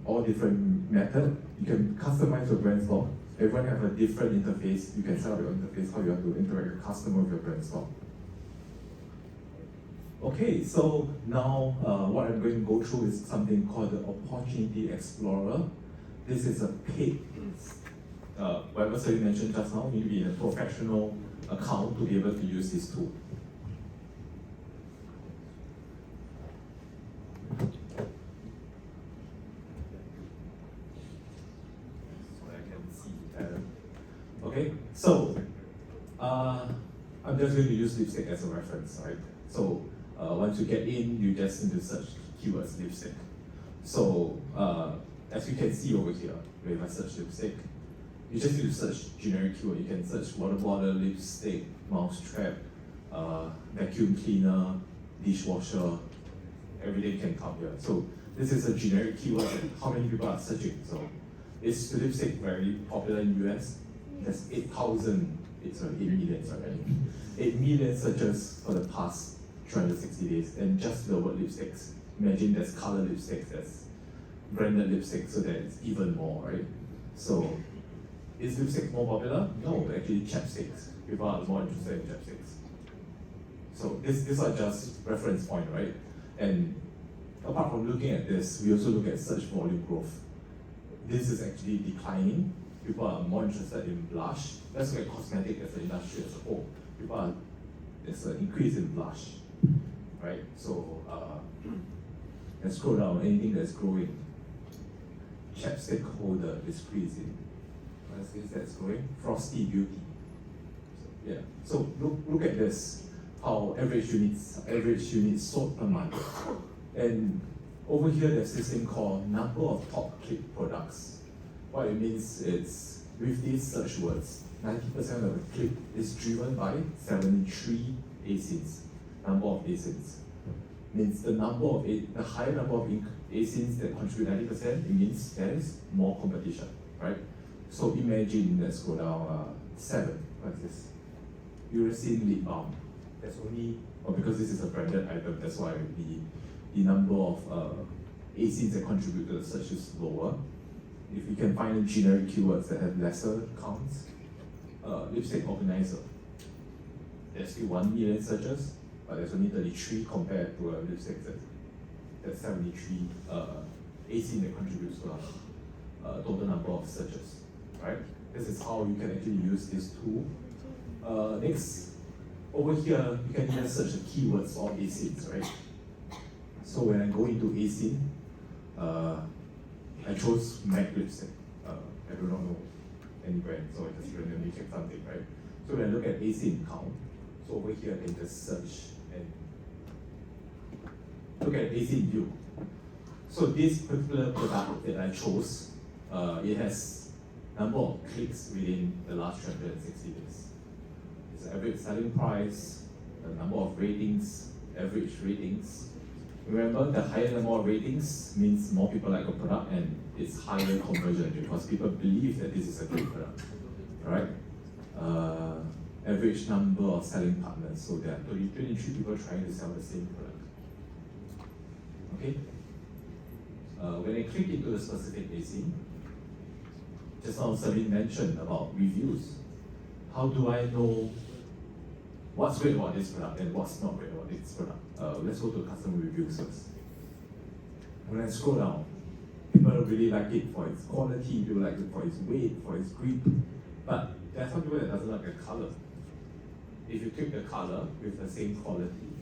all different methods. You can customize your brand store. Everyone have a different interface. You can set up your interface how you want to interact with customer with your brand store. Okay, so now what I'm going to go through is something called the Opportunity Explorer. This is a paid whatever Serene mentioned just now, you need to be in a professional account to be able to use this tool. So I can see. Okay, so I'm just going to use lipstick as a reference, right? So once you get in, you just need to search keywords lipstick. So as you can see over here, when I search lipstick, you just need to search generic keyword. You can search water bottle, lipstick, mouse trap, vacuum cleaner, dishwasher, everything can come here. So this is a generic keyword and how many people are searching. So is lipstick very popular in US? There's 8 million searches for the past 360 days, and just the word lipsticks. Imagine there's color lipsticks, there's branded lipsticks, so there's even more, right? So is lipstick more popular? No, actually chapsticks. People are more interested in chapsticks. So these are just reference point, right? And apart from looking at this, we also look at search volume growth. This is actually declining. People are more interested in blush. Let's look at cosmetic as an industry as a whole. There's an increase in blush, right? So let's scroll down. Anything that's growing. Chapstick holder is decreasing. What is that's growing? Frosty Beauty. So, yeah. So look at this. How average units sold per month. And over here, there's this thing called number of top click products. What it means is, with these search words, 90% of the click is driven by 73 ASINs, number of ASINs. Means the higher number of ASINs that contribute 90%, it means there is more competition, right? So imagine, let's go down 7, what is this? Uracil lip balm. There's only, because this is a branded item, that's why the number of ASINs that contribute to the search is lower. if you can find generic keywords that have lesser counts, lipstick organizer, there's still 1 million searches, but there's only 33 compared to a lipstick that's 73 ASIN that contributes to a total number of searches, right? This is how you can actually use this tool. Next, over here, you can even search the keywords of ASINs, right? So when I go into ASIN, I chose MAC lipstick. I do not know any brand, so I just randomly check something, right? So when I look at ASIN count, so over here I can just search and look at ASIN view. So this particular product that I chose, it has number of clicks within the last 360 days. It's average selling price, the number of ratings, average ratings. Remember, the higher number of ratings means more people like a product and it's higher conversion because people believe that this is a great product, right? Average number of selling partners, so there are 23 people trying to sell the same product. Okay? When I click into the specific ASIN, just now Celine mentioned about reviews. How do I know what's great about this product and what's not great about this product? Let's go to customer reviews first. When I scroll down, people really like it for its quality, people like it for its weight, for its grip, but there are some people that doesn't like the color. If you take the color with the same quality,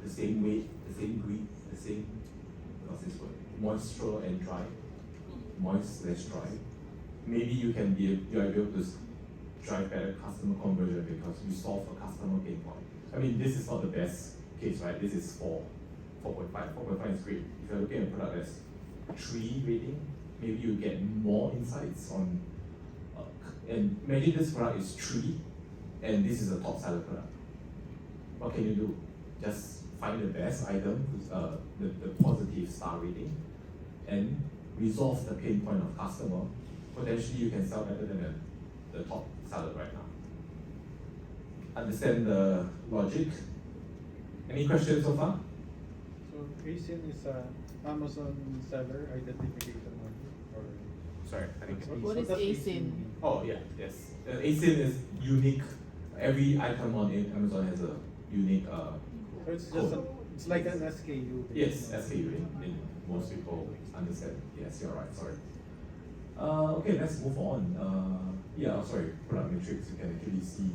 the same weight, the same grip, the same, what's this word? Moisture and dry, moist less dry, maybe you are able to drive better customer conversion because you solve a customer pain point. I mean, this is not the best case, right? This is 4.5. 4.5 is great. If you're looking at a product that's 3 rating, maybe you get more insights on, and imagine this product is 3, and this is a top seller product. What can you do? Just find the best item, the positive star rating, and resolve the pain point of customer. Potentially you can sell better than the top seller right now. Understand the logic? Any questions so far? So ASIN is Amazon seller identification number, or Sorry, I think. What is does ASIN? mean? Oh yeah, yes. ASIN is unique. Every item on Amazon has a unique So it's just it's like an SKU. yes, SKU in most people understand. Yes, you're right, sorry. Okay, let's move on. Sorry, product matrix, you can actually see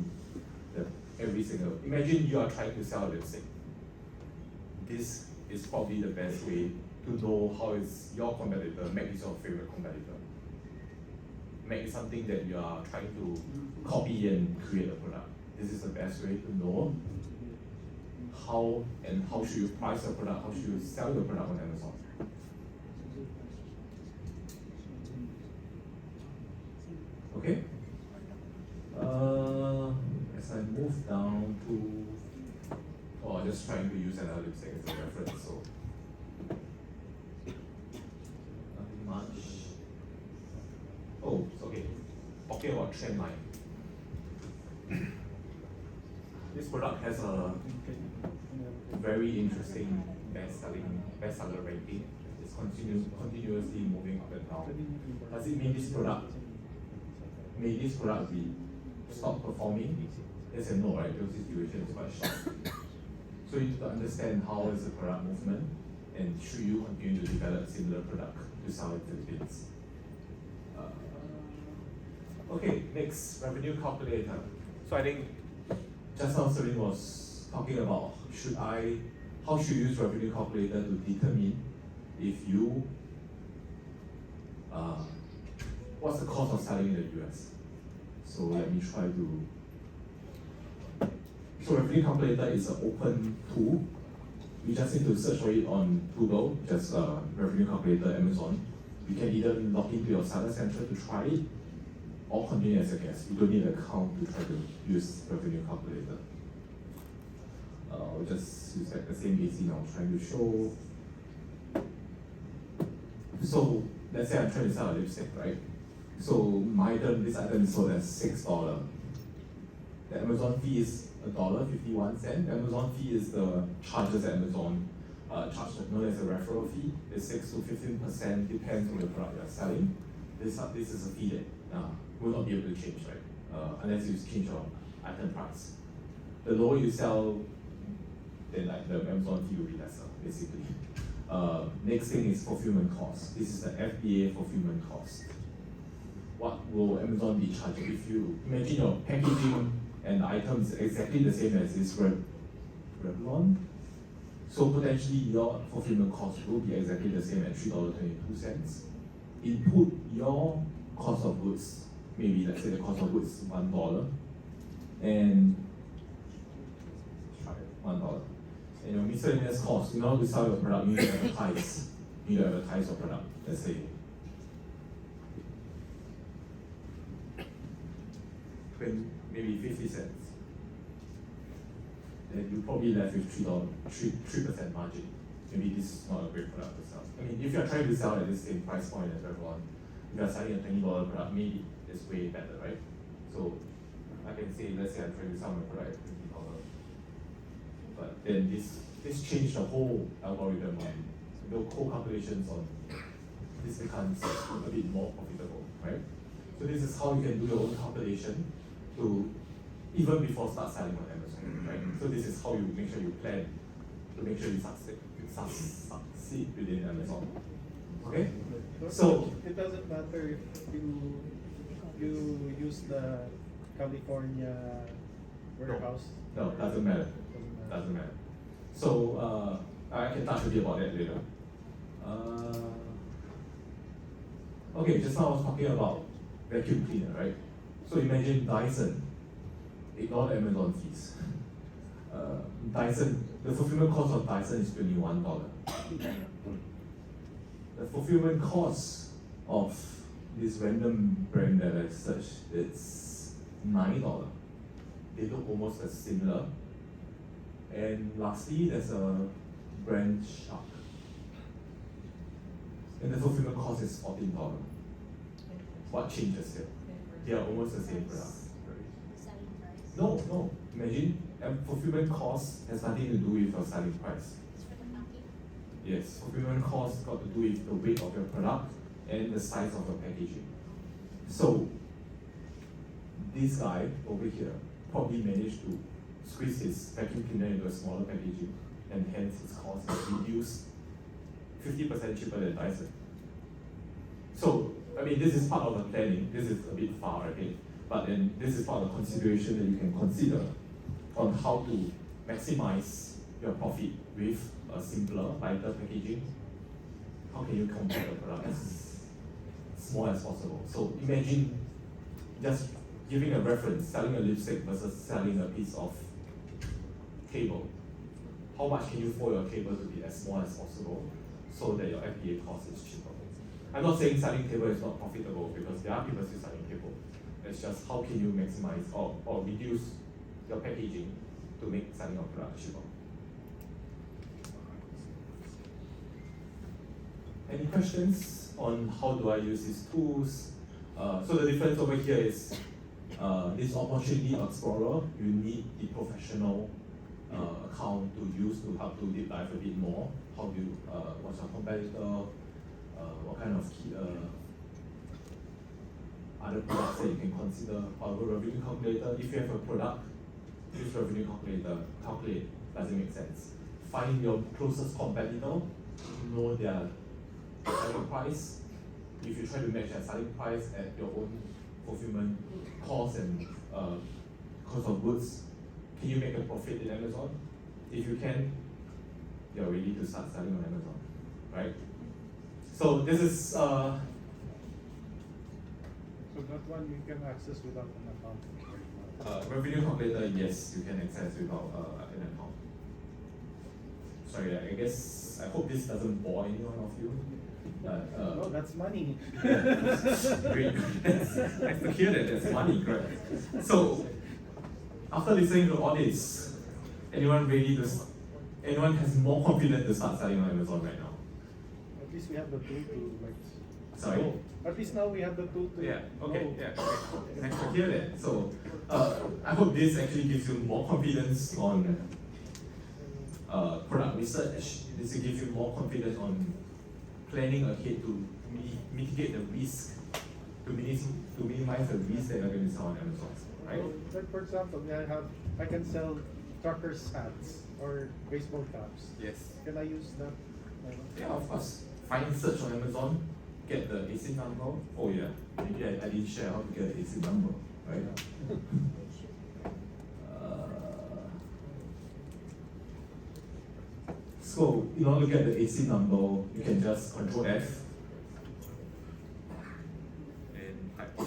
that every single, imagine you are trying to sell lipstick. This is probably the best way to know how is your competitor, MAC is your favorite competitor. MAC is something that you are trying to copy and create a product. This is the best way to know how should you price your product, how should you sell your product on Amazon. Okay. As I move down to, just trying to use another lipstick as a reference, so nothing much. Oh, okay. Talking about trend line. This product has a very interesting bestseller ranking. It's continuously moving up and down. Does it mean this product be stop performing? Yes and no, right? Because this duration is quite short. So you need to understand how is the product movement and should you continue to develop similar product to sell in Philippines. Okay, next, revenue calculator. So I think just now Celine was talking about how should you use revenue calculator to determine if you what's the cost of selling in the US. So let me try to. So revenue calculator is an open tool. You just need to search for it on Google, just revenue calculator Amazon. You can either log into your seller center to try it, or continue as a guest. You don't need an account to try to use revenue calculator. I'll just use like the same AC now, trying to show. So let's say I'm trying to sell a lipstick, right? So this item is sold at $6. The Amazon fee is $1.51. The Amazon fee is the charges that Amazon charges, known as a referral fee. It's 6 to 15%, depends on the product you're selling. this is a fee that will not be able to change, right? Unless you change your item price. The lower you sell, then like the Amazon fee will be lesser, basically. Next thing is fulfillment cost. This is the FBA fulfillment cost. What will Amazon be charging if you imagine your packaging and the item is exactly the same as this Revlon? So potentially your fulfillment cost will be exactly the same at $3.22. Input your cost of goods, maybe let's say the cost of goods is $1, and $1. And your miscellaneous cost, in order to sell your product, you need to advertise. You need to advertise your product, let's say. Maybe 50 cents. Then you probably left with $3% margin. Maybe this is not a great product to sell. I mean, if you're trying to sell at the same price point as Revlon, if you're selling a $20 product, maybe it's way better, right? So I can say, let's say I'm trying to sell my product at $20. But then this changed the whole algorithm and the whole calculations on this becomes a bit more profitable, right? So this is how you can do your own calculation to even before start selling on Amazon, right? So this is how you make sure you plan to make sure you succeed within Amazon. Okay? So it doesn't matter if you use the California warehouse. No, doesn't matter. Doesn't matter. So I can touch a bit about that later. Okay, just now I was talking about vacuum cleaner, right? So imagine Dyson. Ignore the Amazon fees. Dyson, the fulfillment cost of Dyson is $21. The fulfillment cost of this random brand that I searched, it's $9. They look almost as similar. And lastly, there's a brand Shark. And the fulfillment cost is $14. What changes here? They are almost the same product. No. Imagine fulfillment cost has nothing to do with your selling price. Yes, fulfillment cost got to do with the weight of your product and the size of your packaging. So this guy over here probably managed to squeeze his vacuum cleaner into a smaller packaging, and hence its cost is reduced 50% cheaper than Dyson. So, I mean, this is part of the planning. This is a bit far ahead, but then this is part of the consideration that you can consider on how to maximize your profit with a simpler, lighter packaging. How can you compare the product as small as possible? So imagine just giving a reference, selling a lipstick versus selling a piece of cable. How much can you fold your cable to be as small as possible so that your FBA cost is cheaper? I'm not saying selling cable is not profitable, because there are people still selling cable. It's just how can you maximize or reduce your packaging to make selling your product cheaper. Any questions on how do I use these tools? So the difference over here is this Opportunity Explorer, you need the professional account to use to help to deep dive a bit more. How do you, what's your competitor, what kind of key, other products that you can consider, or revenue calculator. If you have a product, use revenue calculator, calculate, doesn't make sense. Find your closest competitor, know their selling price. If you try to match their selling price at your own fulfillment cost and cost of goods, can you make a profit in Amazon? If you can, you're ready to start selling on Amazon, right? So this is So that one you can access without an account. revenue calculator. Yes, you can access without an account. Sorry, I guess I hope this doesn't bore anyone of you. Oh, that's money. Great. Nice to hear that that's money, correct? So after listening to all this, anyone has more confidence to start selling on Amazon right now? At least we have the tool to like. Sorry? Go. At least now we have the tool to. Yeah, okay, go. yeah. Nice to hear that. So I hope this actually gives you more confidence on product research. This will give you more confidence on planning ahead to mitigate the risk to minimize the risk that you're going to sell on Amazon, right? Like for example, I can sell truckers hats or baseball caps. Yes. Can I use that? Yeah, of course. Find search on Amazon, get the AC number. Oh yeah, maybe I didn't share how to get the AC number, right? So in order to get the AC number, you can just Control F and type AC.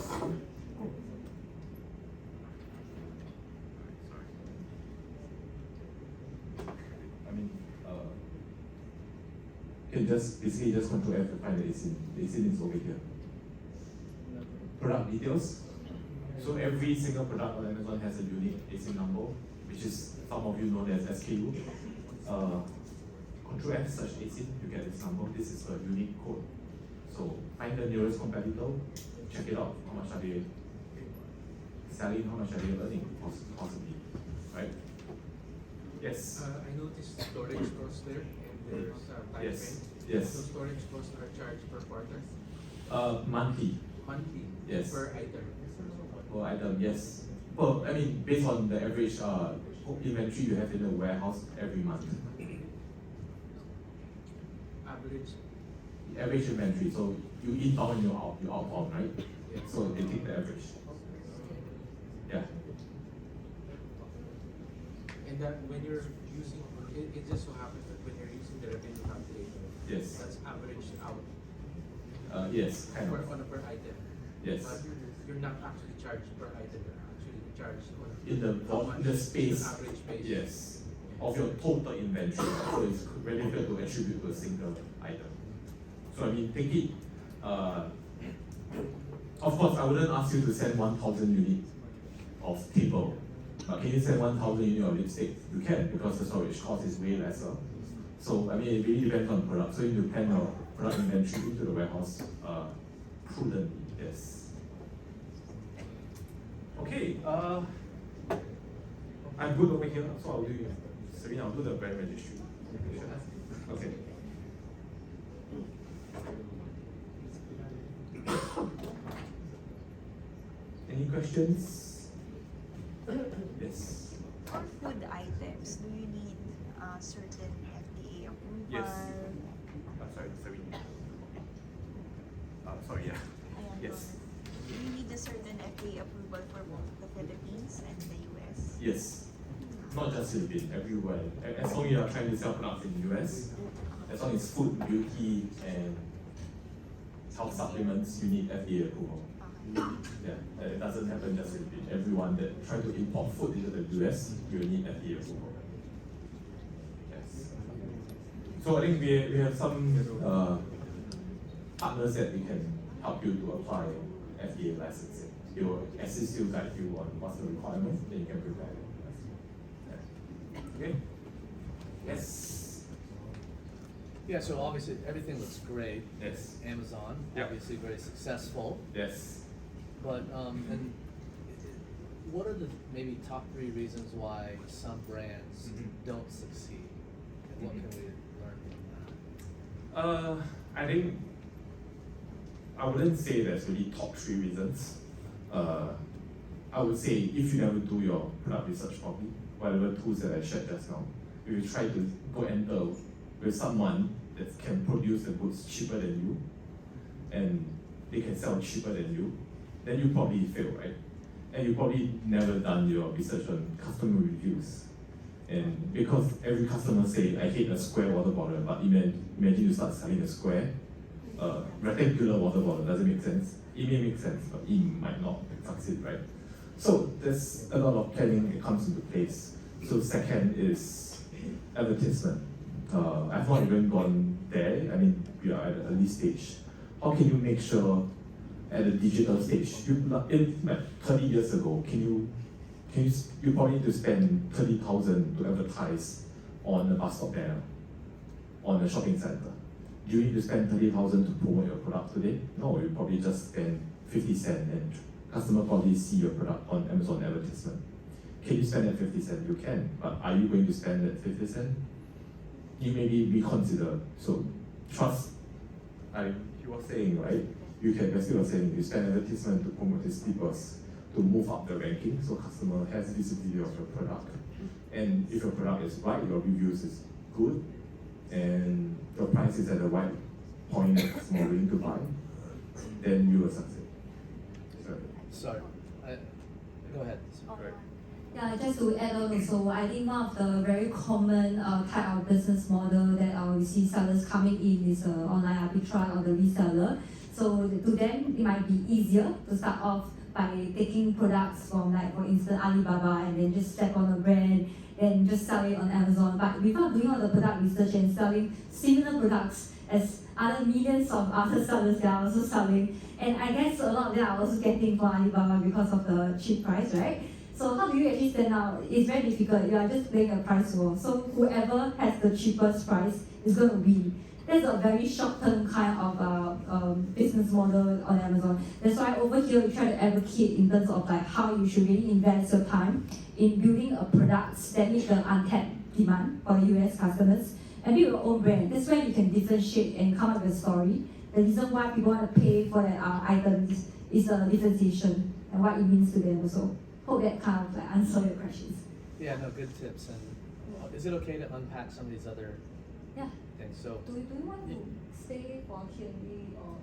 You can just basically just Control F to find the ASIN. The ASIN is over here. Product details. So every single product on Amazon has a unique ASIN number, which is some of you know as SKU. Control F search ASIN, you get this number. This is a unique code. So find the nearest competitor, check it out. How much are they selling? How much are they earning? Possibly, right? Yes. I noticed storage costs there and there's time Yes. frame. Yes. So storage costs are charged per quarter, Monthly. monthly, Yes. per item. Per item, yes. Well, I mean, based on the average inventory you have in the warehouse every month. Average, Average inventory, so you inbound and you outbound, right? yeah. So they take the average. Yeah. And that when you're using, it just so happens that when you're using the revenue calculator, Yes. that's averaged out Yes, kind of. on a per item. Yes. But you're not actually charged per item, you're actually charged on In the how much the is space. the average space. Yes. Of your total inventory. So it's very difficult to attribute to a single item. So I mean, take it. Of course, I wouldn't ask you to send 1,000 units of table. But can you send 1,000 units of lipstick? You can, because the storage cost is way lesser. So I mean, it really depends on the product. So you need to plan your product inventory into the warehouse prudently. Yes. Okay. I'm good over here, so I'll do Serena, I'll do the brand registry. Okay. Any questions? Yes. For food items, do you need certain FDA approval? Yes. Sorry, Serena. Sorry, yeah. Yes. Do you need a certain FDA approval for both the Philippines and the US? Yes. Not just Philippines, everywhere. As long as you are trying to sell products in the US, as long as food, beauty, and health supplements, you need FDA approval. Yeah, it doesn't happen just in Philippines. Everyone that try to import food into the US, you will need FDA approval. Yes. So I think we have some partners that we can help you to apply FDA licensing. They will assist you, guide you on what's the requirement, then you can prepare it. Okay? Yes. Yeah, so obviously everything looks great. Yes. Amazon, Yeah. obviously very successful. Yes. But and what are the maybe top 3 reasons why some brands don't succeed? And what can we learn from that? I think I wouldn't say there's really top 3 reasons. I would say if you never do your product research properly, whatever tools that I shared just now, if you try to go enter with someone that can produce the goods cheaper than you, and they can sell cheaper than you, then you probably fail, right? And you probably never done your research on customer reviews. And because every customer say, I hate a square water bottle, but imagine you start selling a square, rectangular water bottle, does it make sense? It may make sense, but it might not succeed, right? So there's a lot of planning that comes into place. So second is advertisement. I've not even gone there. I mean, we are at the early stage. How can you make sure at the digital stage, in like 30 years ago, you probably need to spend 30,000 to advertise on a bus stop banner, on a shopping center. Do you need to spend 30,000 to promote your product today? No, you probably just spend 50 cents and customer probably see your product on Amazon advertisement. Can you spend at 50 cents? You can, but are you going to spend at 50 cents? You maybe reconsider. So trust, you were saying, right? you can basically was saying you spend advertisement to promote these peoples to move up the ranking, so customer has visibility of your product. And if your product is right, your reviews is good, and your price is at the right point that customer willing to buy, then you will succeed. Sorry. Go ahead. Great. Yeah, just to add on also, I think one of the very common type of business model that we see sellers coming in is online arbitrage or the reseller. So to them, it might be easier to start off by taking products from, like, for instance, Alibaba, and then just step on a brand and just sell it on Amazon. But without doing all the product research and selling similar products as other millions of other sellers that are also selling, and I guess a lot of them are also getting from Alibaba because of the cheap price, right? So how do you actually stand out? It's very difficult. You are just playing a price war. So whoever has the cheapest price is going to win. That's a very short-term kind of business model on Amazon. That's why over here we try to advocate in terms of like how you should really invest your time in building a product that meets the untapped demand for US customers and build your own brand. That's where you can differentiate and come up with a story. The reason why people want to pay for that item is a differentiation and what it means to them also. Hope that kind of like answer your questions. Yeah, no, good tips. And is it okay to unpack some of these other Yeah. things? So, Do you want to stay for Q&A or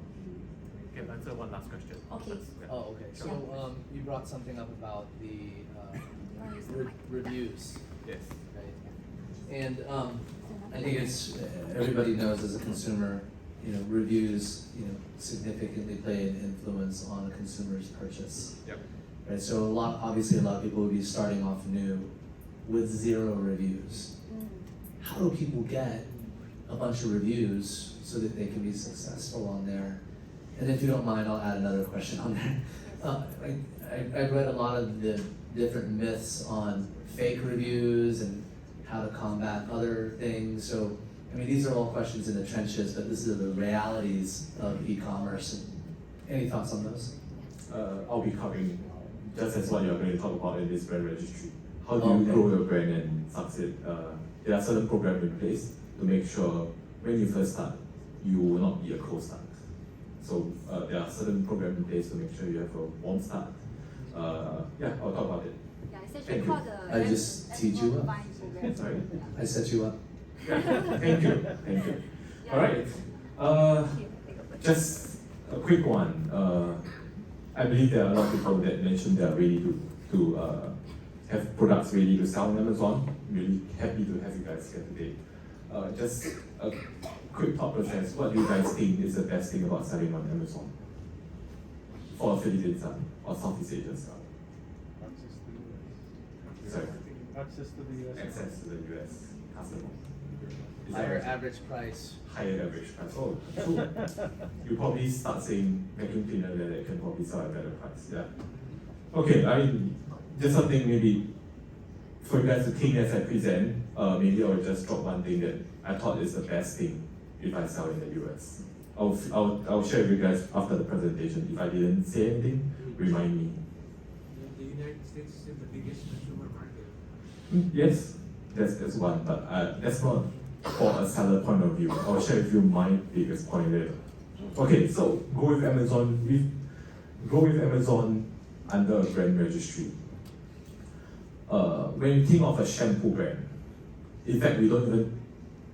Can answer one last question. Okay. oh, okay. So, you brought something up about the reviews, Yes. right? And I think it's everybody knows as a consumer, reviews, significantly play an influence on a consumer's purchase. Yep. Right. So obviously a lot of people would be starting off new with 0 reviews. How do people get a bunch of reviews so that they can be successful on there? And if you don't mind, I'll add another question on there. I read a lot of the different myths on fake reviews and how to combat other things. So, I mean, these are all questions in the trenches, but this is the realities of e-commerce. And any thoughts on those? I'll be covering just as what you're going to talk about in this brand registry. How do you grow your brand and succeed? There are certain programs in place to make sure when you first start, you will not be a cold start. So there are certain programs in place to make sure you have a warm start. Yeah, I'll talk about it. Yeah, it's Thank actually you. called the I just teed you up. Sorry. I set you up. Yeah, thank you, thank you. All right. Just a quick one. I believe there are a lot of people that mentioned they are ready to have products ready to sell on Amazon. Really happy to have you guys here today. Just a quick thought process. What do you guys think is the best thing about selling on Amazon for a Philippines or Southeast Asian style? Access to the US. Sorry. Access to the US. Access to the US customer. Is that Higher right? average price. Higher average price. Oh, true. You probably start saying vacuum cleaner that can probably sell at a better price. Yeah. Okay, I mean, just something maybe for you guys to think as I present. Maybe I'll just drop one thing that I thought is the best thing if I sell in the US. I'll share with you guys after the presentation. If I didn't say anything, remind me. The United States is the biggest consumer market. Yes, that's one, but that's not for a seller point of view. I'll share with you my biggest point later. Okay, so go with Amazon. Go with Amazon under a brand registry. When you think of a shampoo brand, in fact, we don't even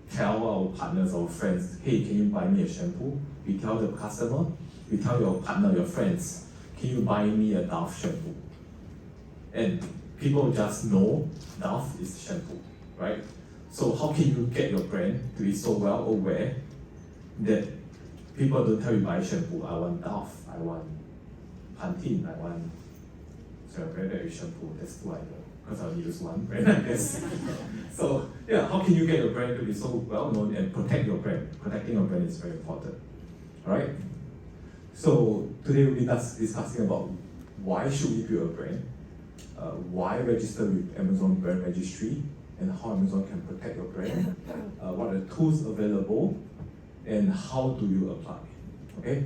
tell our partners or friends, hey, can you buy me a shampoo? We tell the customer, we tell your partner, your friends, can you buy me a Dove shampoo? And people just know Dove is shampoo, right? So how can you get your brand to be so well aware that people don't tell you buy shampoo, I want Dove, I want Pantene, I want, so very shampoo, that's two I know, because I only use one brand, I guess. So yeah, how can you get your brand to be so well known and protect your brand? Protecting your brand is very important, alright? So today we'll be discussing about why should we build a brand, why register with Amazon Brand Registry, and how Amazon can protect your brand, what are the tools available, and how do you apply, okay?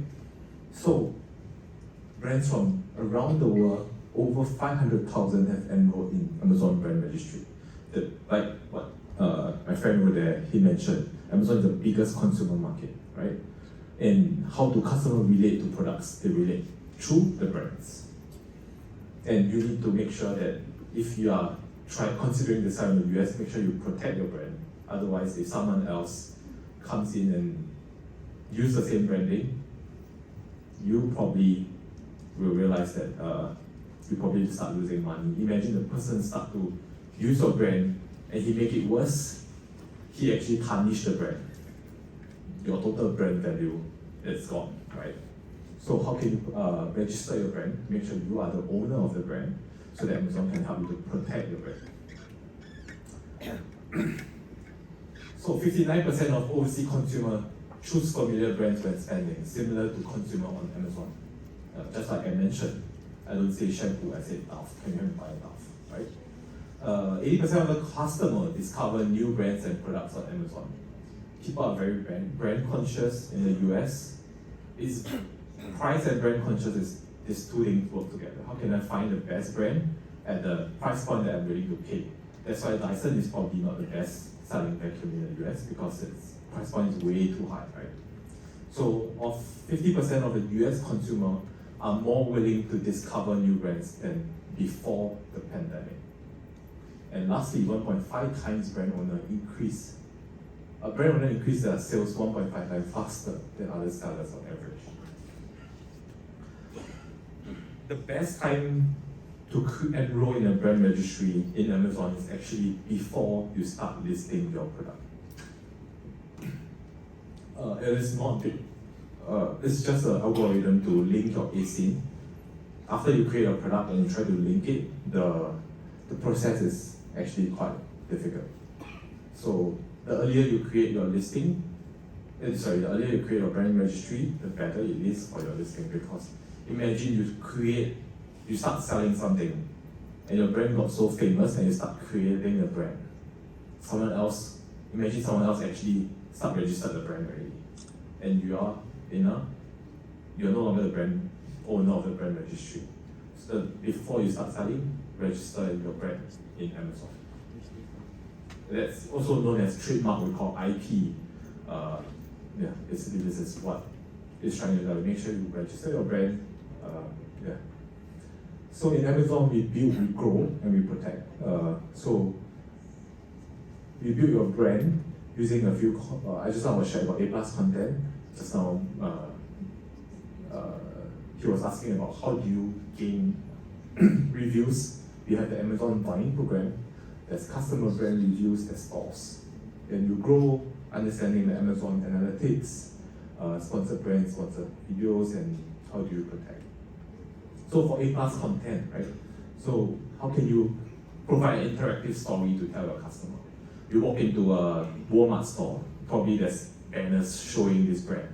So, brands from around the world, over 500,000 have enrolled in Amazon Brand Registry. Like what my friend over there, he mentioned, Amazon is the biggest consumer market, right? And how do customers relate to products? They relate through the brands. And you need to make sure that if you are considering the sell in the US, make sure you protect your brand. Otherwise, if someone else comes in and use the same branding, you probably will realize that you probably start losing money. Imagine the person start to use your brand and he make it worse, he actually tarnish the brand. Your total brand value is gone, right? So how can you register your brand? Make sure you are the owner of the brand so that Amazon can help you to protect your brand. So 59% of overseas consumer choose familiar brands when spending, similar to consumer on Amazon. Just like I mentioned, I don't say shampoo, I say Dove. Can you buy Dove, right? 80% of the customer discover new brands and products on Amazon. People are very brand conscious in the US. Is price and brand conscious is these two things work together. How can I find the best brand at the price point that I'm willing to pay? That's why Dyson is probably not the best selling vacuum in the US because its price point is way too high, right? So of 50% of the US consumer are more willing to discover new brands than before the pandemic. And lastly, 1.5 times brand owner increase their sales 1.5 times faster than other sellers on average. The best time to enroll in a brand registry in Amazon is actually before you start listing your product. It is not big. It's just an algorithm to link your ASIN. After you create a product and you try to link it, the process is actually quite difficult. So the earlier you create your listing, the earlier you create your brand registry, the better it is for your listing. Because imagine you start selling something and your brand got so famous and you start creating a brand. Imagine someone else actually start registered the brand already. And you're no longer the brand owner of the brand registry. So before you start selling, register your brand in Amazon. That's also known as trademark, we call IP. Basically this is what it's trying to do. Make sure you register your brand. So in Amazon, we build, we grow, and we protect. So we build your brand using a few, I just want to share about A+ content. Just now, he was asking about how do you gain reviews. We have the Amazon buying program. There's customer brand reviews, there's stores. Then you grow understanding the Amazon analytics, sponsored brands, sponsored videos, and how do you protect. So for A+ content, right? So how can you provide an interactive story to tell your customer? You walk into a Walmart store, probably there's banners showing this brand.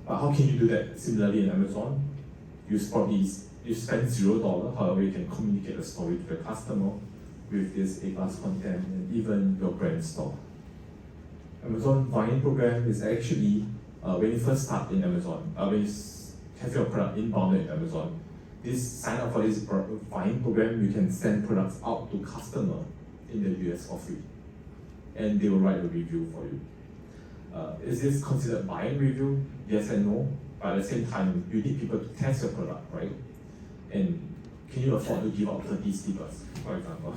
But how can you do that similarly in Amazon? You spend $0, however you can communicate the story to the customer with this A+ content and even your brand store. Amazon buying program is actually, when you first start in Amazon, when you have your product inbound in Amazon, sign up for this buying program, you can send products out to customer in the US for free. And they will write a review for you. Is this considered buying review? Yes and no. But at the same time, you need people to test your product, right? And can you afford to give out 30 stickers, for example?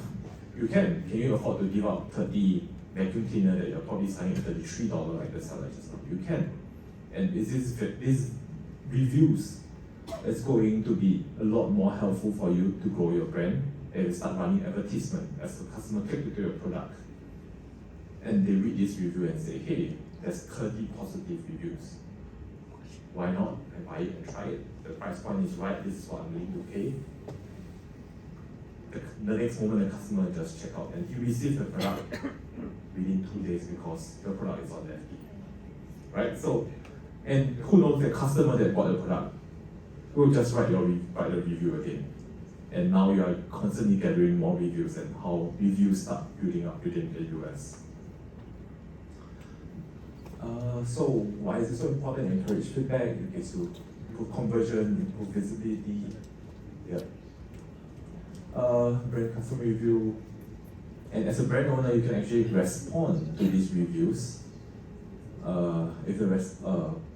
You can. Can you afford to give out 30 vacuum cleaner that you're probably selling at $33 like the seller just now? You can. And these reviews is going to be a lot more helpful for you to grow your brand and you start running advertisement as the customer click into your product. And they read this review and say, hey, there's 30 positive reviews. Why not? I buy it and try it. The price point is right, this is what I'm willing to pay. The next moment the customer just check out and he receives the product within 2 days because your product is on their feet. Right? So, and who knows, the customer that bought the product will just write the review again. And now you are constantly gathering more reviews and how reviews start building up within the US. So why is it so important to encourage feedback? It gets to improve conversion, improve visibility. Brand customer review. And as a brand owner, you can actually respond to these reviews.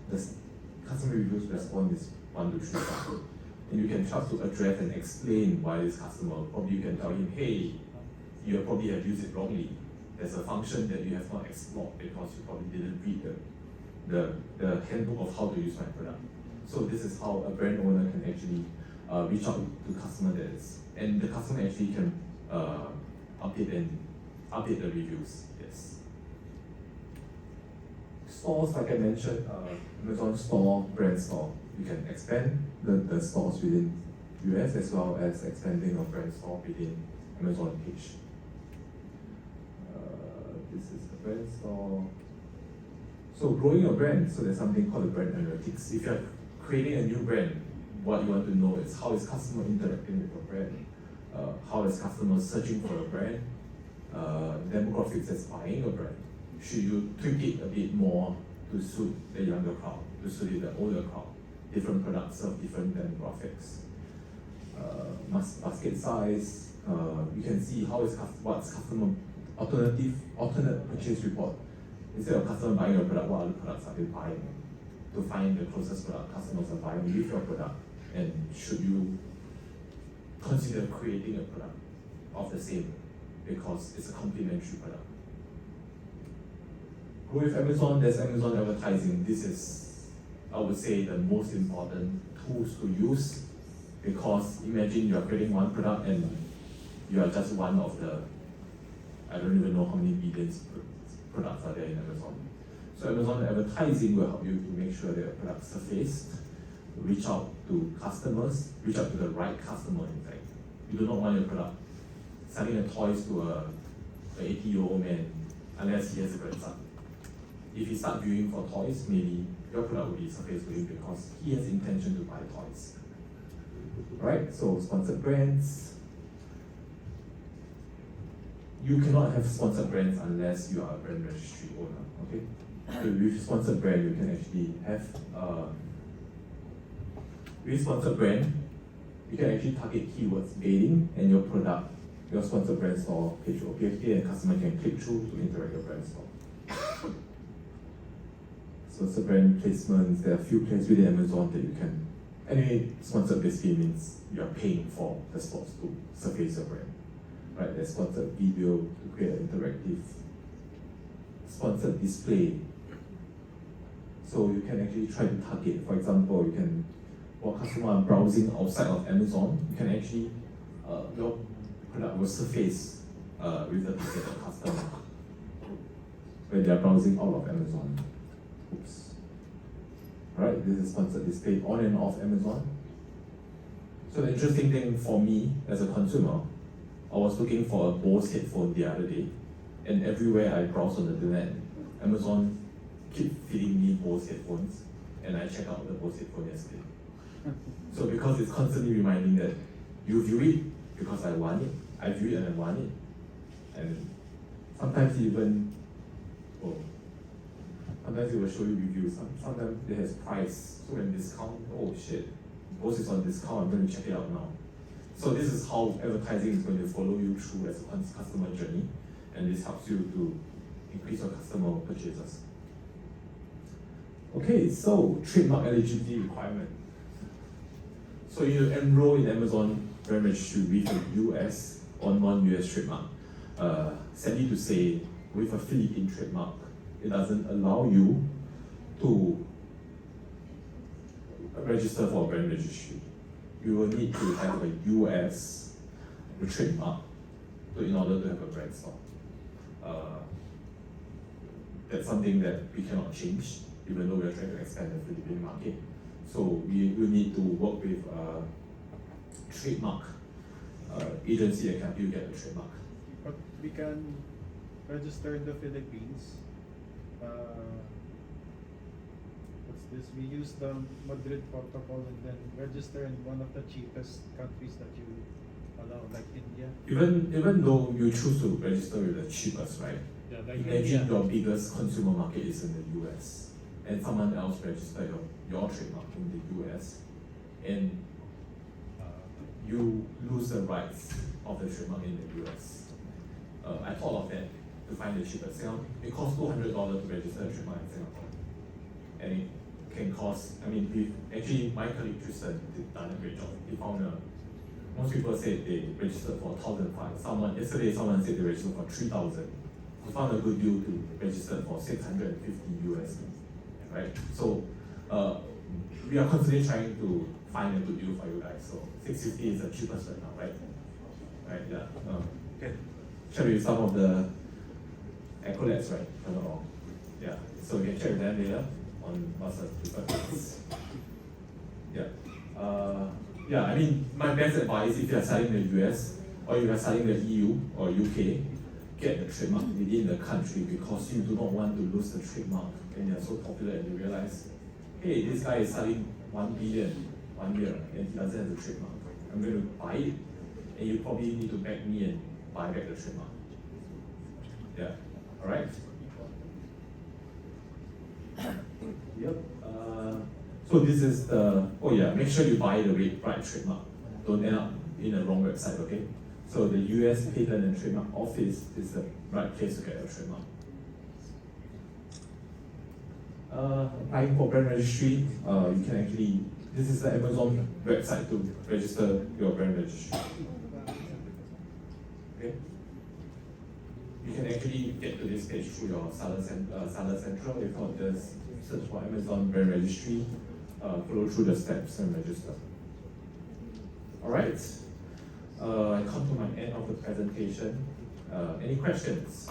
the customer reviews respond is 1 to 3 stars. And you can try to address and explain why this customer, probably you can tell him, hey, you probably have used it wrongly. There's a function that you have not explored because you probably didn't read the handbook of how to use my product. So this is how a brand owner can actually reach out to customer that is, and the customer actually can update the reviews. Yes. Stores, like I mentioned, Amazon store, brand store. You can expand the stores within US as well as expanding your brand store within Amazon page. This is the brand store. So growing your brand, so there's something called the brand analytics. If you're creating a new brand, what you want to know is how is customer interacting with your brand, how is customer searching for your brand, demographics that's buying your brand. Should you tweak it a bit more to suit the younger crowd, to suit the older crowd? Different products serve different demographics. Basket size, you can see how is what's customer alternate purchase report. Instead of customer buying your product, what other products are they buying? To find the closest product customers are buying with your product, and should you consider creating a product of the same because it's a complementary product. With Amazon, there's Amazon advertising. This is, I would say, the most important tools to use, because imagine you are creating one product and you are just one of the, I don't even know how many billions products are there in Amazon. So Amazon advertising will help you to make sure that your products surfaced, reach out to customers, reach out to the right customer in fact. You do not want your product selling a toys to a 80-year-old man unless he has a grandson. If he starts viewing for toys, maybe your product will be surfaced to him because he has intention to buy toys. Right? So sponsored brands. You cannot have sponsored brands unless you are a brand registry owner. Okay? So with sponsored brand, you can actually have with sponsored brand, you can actually target keywords gaining, and your product, your sponsored brand store page will appear here, and customer can click through to interact with your brand store. Sponsored brand placements, there are a few places within Amazon that you can. Anyway, sponsored basically means you are paying for the spots to surface your brand. Right? There's sponsored video to create an interactive sponsored display. So you can actually try to target, for example, you can, while customers are browsing outside of Amazon, you can actually, your product will surface with the targeted customer when they are browsing out of Amazon. Oops. Right, this is sponsored display on and off Amazon. So the interesting thing for me as a consumer, I was looking for a Bose headphone the other day, and everywhere I browse on the internet, Amazon keep feeding me Bose headphones, and I checked out the Bose headphone yesterday. So because it's constantly reminding that you view it because I want it, I view it and I want it, and sometimes even, sometimes it will show you reviews, sometimes it has price, so when discount, oh shit, Bose is on discount, I'm going to check it out now. So this is how advertising is going to follow you through as a customer journey, and this helps you to increase your customer purchases. Okay, so trademark eligibility requirement. So you enroll in Amazon brand registry with a US or non-US trademark. Sadly to say, with a Philippine trademark, it doesn't allow you to register for a brand registry. You will need to have a US trademark in order to have a brand store. That's something that we cannot change, even though we are trying to expand the Philippine market. So we will need to work with a trademark agency that can help you get a trademark. But we can register in the Philippines. What's this? We use the Madrid protocol and then register in one of the cheapest countries that you allow, like India. Even though you choose to register with the cheapest, right? Yeah, like Imagine your biggest consumer market is in the US, and someone else registered your trademark in the US, and you lose the rights of the trademark in the US. I thought of that to find the cheapest. It costs $200 to register a trademark in Singapore, and it can cost, I mean, my colleague Tristan did done a great job. He found most people said they registered for 1,500. Yesterday, someone said they registered for 3,000. We found a good deal to register for 650 USD, right? So we are constantly trying to find a good deal for you guys. So 650 is the cheapest right now, right? Right, yeah. Okay. Share with some of the accolades, right? If I'm not wrong. Yeah. So you can check with them later on what's the difference. Yeah. Yeah, I mean, my best advice if you are selling the US or you are selling the EU or UK, get the trademark within the country because you do not want to lose the trademark when they are so popular and you realize, hey, this guy is selling 1 billion 1 year and he doesn't have the trademark. I'm going to buy it and you probably need to back me and buy back the trademark. Yeah, alright? Yep. So this is the, oh yeah, make sure you buy the right trademark. Don't end up in the wrong website, okay? So the US Patent and Trademark Office is the right place to get a trademark. Applying for brand registry, you can actually, this is the Amazon website to register your brand registry. Okay? You can actually get to this page through your Seller Central. If not, just search for Amazon brand registry, follow through the steps and register. Alright, I come to my end of the presentation. Any questions?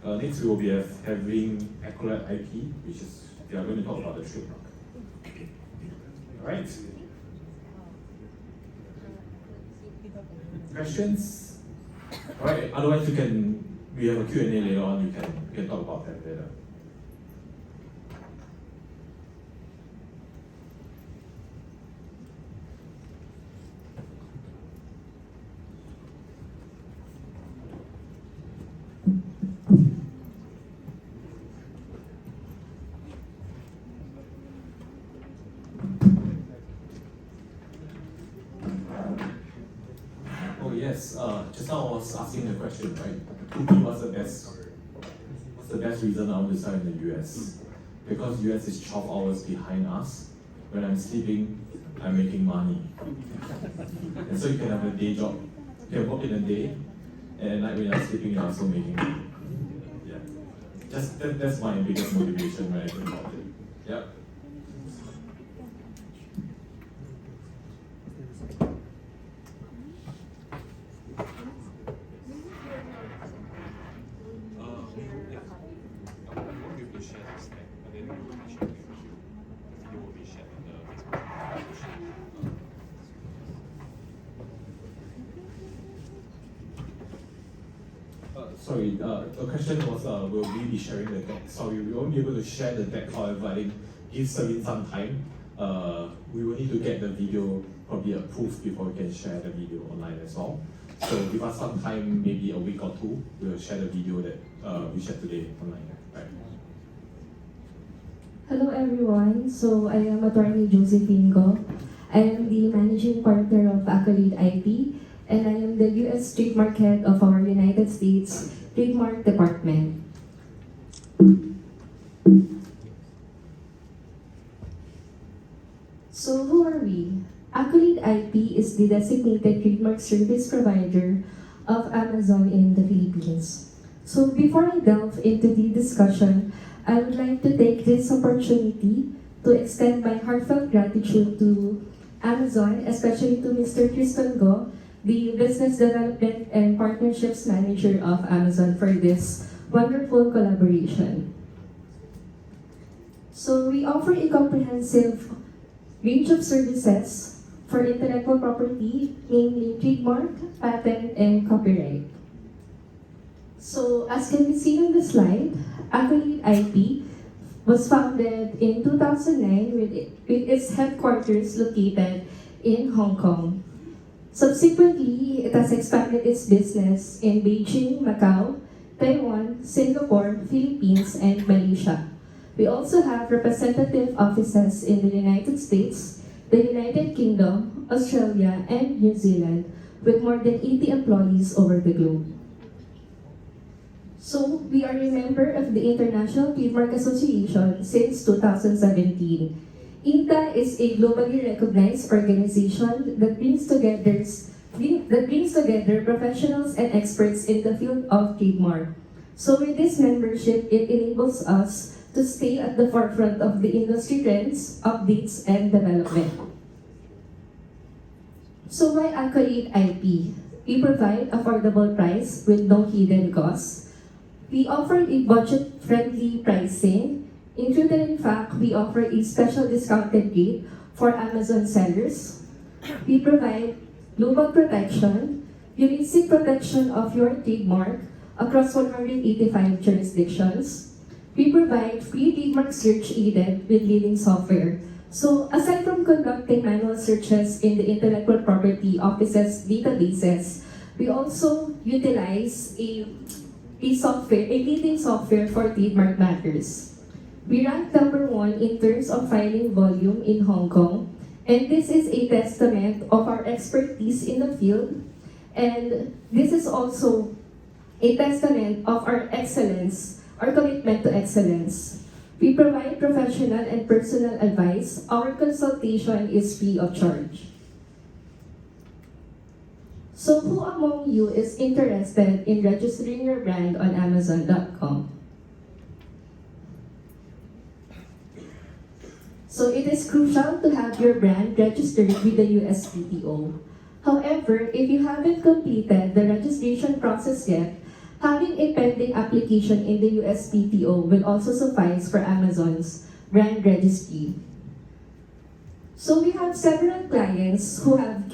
Next we will be having Accolade IP, which is, we are going to talk about the trademark. Alright? Questions? Alright, otherwise we have a Q&A later on, you can talk about that later. Oh yes, just now I was asking the question, right? To me, what's the best reason I want to sell in the US? Because US is 12 hours behind us. When I'm sleeping, I'm making money. And so you can have a day job. You can work in a day, and at night when you're sleeping, you're also making money. Yeah. That's my biggest motivation when I think about it. Yep. Sorry, the question was, will we be sharing the deck? Sorry, we won't be able to share the deck, however, I think give Serene some time. We will need to get the video probably approved before we can share the video online as well. So give us some time, maybe a week or two, we will share the video that we shared today online. Right. Hello everyone, so I am attorney Josephine Go. I am the managing partner of Accolade IP, and I am the US Trademark Head of our United States Trademark Department. So who are we? Accolade IP is the designated trademark service provider of Amazon in the Philippines. So before I delve into the discussion, I would like to take this opportunity to extend my heartfelt gratitude to Amazon, especially to Mr. Tristan Go, the Business Development and Partnerships Manager of Amazon, for this wonderful collaboration. So we offer a comprehensive range of services for intellectual property, namely trademark, patent, and copyright. So as can be seen on the slide, Accolade IP was founded in 2009 with its headquarters located in Hong Kong. Subsequently, it has expanded its business in Beijing, Macau, Taiwan, Singapore, Philippines, and Malaysia. We also have representative offices in the United States, the United Kingdom, Australia, and New Zealand, with more than 80 employees over the globe. So, we are a member of the International Trademark Association since 2017. INTA is a globally recognized organization that brings together professionals and experts in the field of trademark. So with this membership, it enables us to stay at the forefront of the industry trends, updates, and development. So why Accolade IP? We provide affordable price with no hidden costs. We offer a budget-friendly pricing. In truth and in fact, we offer a special discounted rate for Amazon sellers. We provide global protection, unique protection of your trademark across 185 jurisdictions. We provide free trademark search aided with leading software. So aside from conducting manual searches in the intellectual property office's databases, we also utilize a leading software for trademark matters. We rank number 1 in terms of filing volume in Hong Kong, and this is a testament of our expertise in the field, and this is also a testament of our excellence, our commitment to excellence. We provide professional and personal advice. Our consultation is free of charge. So who among you is interested in registering your brand on Amazon.com? So it is crucial to have your brand registered with the USPTO. However, if you haven't completed the registration process yet, having a pending application in the USPTO will also suffice for Amazon's brand registry. So we have several clients who have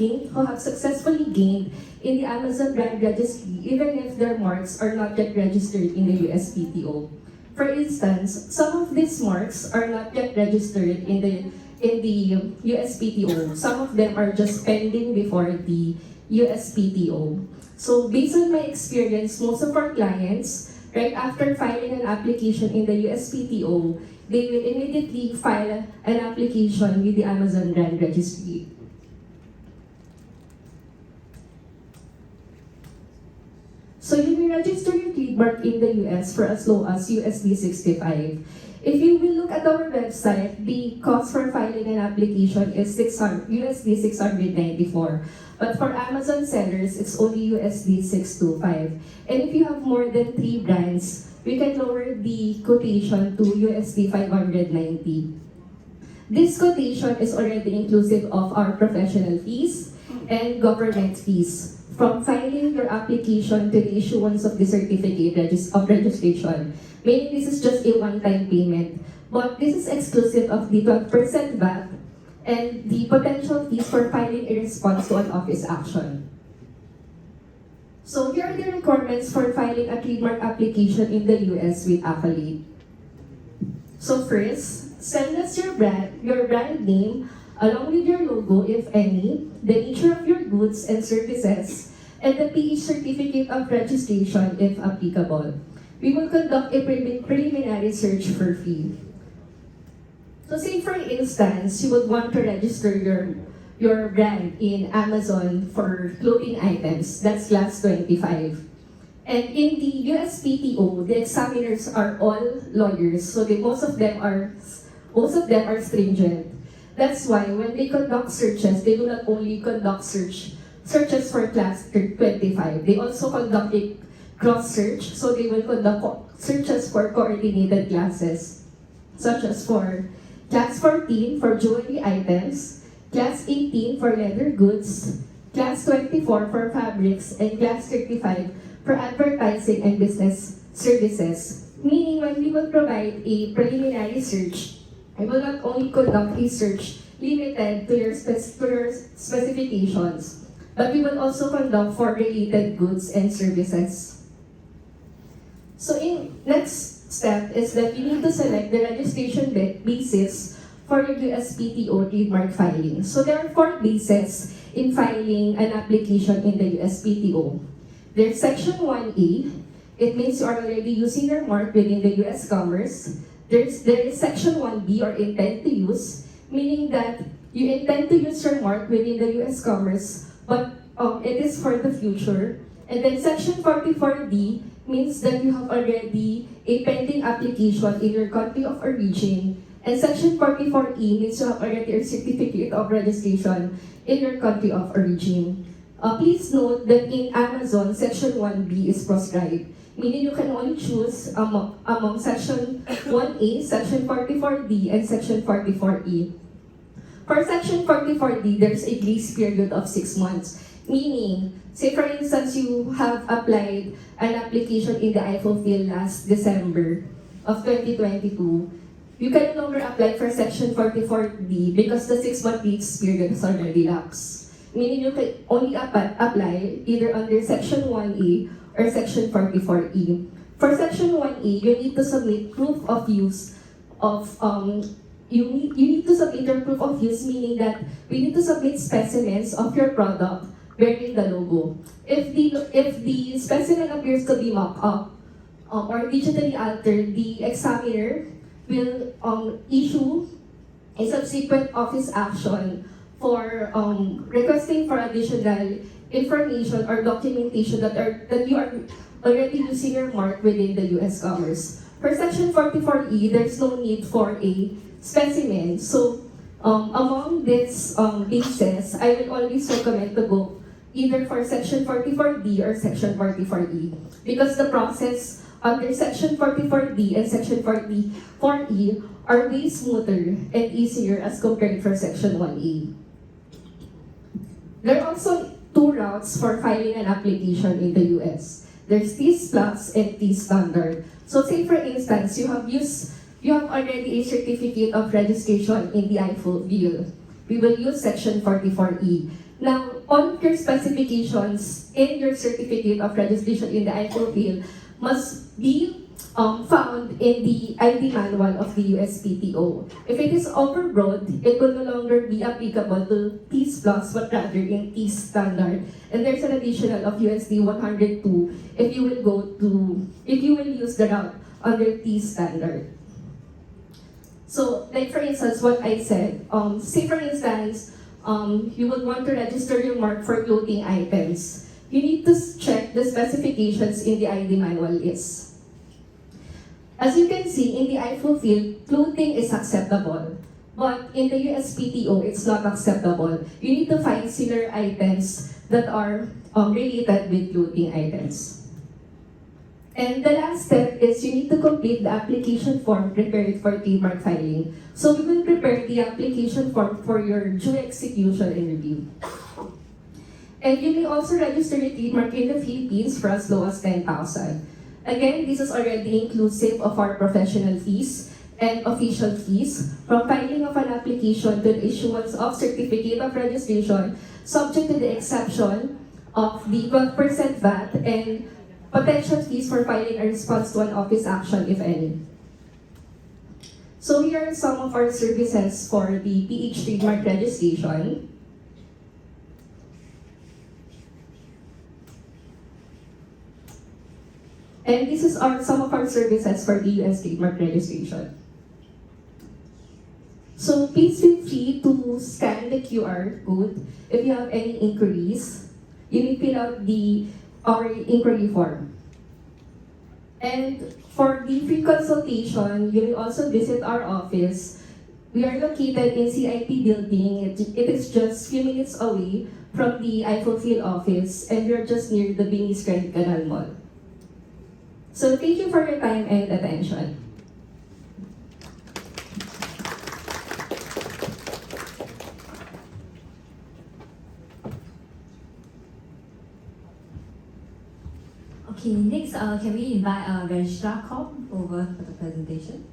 successfully gained in the Amazon brand registry even if their marks are not yet registered in the USPTO. For instance, some of these marks are not yet registered in the USPTO. Some of them are just pending before the USPTO. So based on my experience, most of our clients, right after filing an application in the USPTO, they will immediately file an application with the Amazon Brand Registry. So you will register your trademark in the US for as low as USD 65. If you will look at our website, the cost for filing an application is USD 694. But for Amazon sellers, it's only USD 625. And if you have more than 3 brands, we can lower the quotation to USD 590. This quotation is already inclusive of our professional fees and government fees, from filing your application to the issuance of the certificate of registration. Meaning this is just a one-time payment. But this is exclusive of the 12% VAT and the potential fees for filing a response to an office action. So here are the requirements for filing a trademark application in the US with Accolade. So first, send us your brand name, along with your logo, if any, the nature of your goods and services, and the PE certificate of registration, if applicable. We will conduct a preliminary search for free. So say for instance, you would want to register your brand in Amazon for clothing items, that's class 25. And in the USPTO, the examiners are all lawyers, so most of them are stringent. That's why when they conduct searches, they do not only conduct searches for class 25. They also conduct a cross search, so they will conduct searches for coordinated classes, such as for class 14 for jewelry items, class 18 for leather goods, class 24 for fabrics, and class 35 for advertising and business services. Meaning when we will provide a preliminary search, I will not only conduct a search limited to your specifications, but we will also conduct for related goods and services. So in next step is that you need to select the registration basis for your USPTO trademark filing. So there are 4 bases in filing an application in the USPTO. There's Section 1A. It means you are already using your mark within the US Commerce. There is Section 1B, or intend to use, meaning that you intend to use your mark within the US Commerce, but it is for the future. And then Section 44D means that you have already a pending application in your country of origin. And Section 44E means you have already a certificate of registration in your country of origin. Please note that in Amazon, Section 1B is prescribed, meaning you can only choose among Section 1A, Section 44D, and Section 44E. For Section 44D, there's a grace period of 6 months, meaning, say for instance, you have applied an application in the IFOFIL last December of 2022, you can no longer apply for Section 44D because the 6-month grace period has already lapsed. Meaning you can only apply either under Section 1A or Section 44E. For Section 1A, you need to submit proof of use of you need to submit your proof of use, meaning that we need to submit specimens of your product bearing the logo. If the specimen appears to be mock-up or digitally altered, the examiner will issue a subsequent office action for requesting for additional information or documentation that you are already using your mark within the U.S. Commerce. For Section 44E, there's no need for a specimen. So among these cases, I will always recommend to go either for Section 44D or Section 44E because the process under Section 44D and Section 44E are way smoother and easier as compared for Section 1A. There are also 2 routes for filing an application in the US. There's TIS Plus and TIS Standard. So say for instance, you have already a certificate of registration in the IFOFIL. We will use Section 44E. Now, all your specifications in your certificate of registration in the IFOFIL must be found in the ID manual of the USPTO. If it is overbroad, it will no longer be applicable to TIS Plus, but rather in TIS Standard. And there's an additional of USD 102 if you will use the route under TIS Standard. So, like for instance, what I said, say for instance, you would want to register your mark for clothing items. You need to check the specifications in the ID manual is. As you can see, in the IFOFIL, clothing is acceptable. But in the USPTO, it's not acceptable. You need to find similar items that are related with clothing items. And the last step is you need to complete the application form prepared for trademark filing. So we will prepare the application form for your due execution and review. And you may also register your trademark in the Philippines for as low as 10,000. Again, this is already inclusive of our professional fees and official fees, from filing of an application to the issuance of certificate of registration, subject to the exception of the 12% VAT and potential fees for filing a response to an office action, if any. So here are some of our services for the PH trademark registration. And this is some of our services for the US trademark registration. So please feel free to scan the QR code if you have any inquiries. You may fill out our inquiry form. And for the free consultation, you will also visit our office. We are located in CIP building. It is just a few minutes away from the IFOFIL office, and we are just near the Binis Grand Canal Mall. So thank you for your time and attention. Okay, next, can we invite Registrar Corp over for the presentation?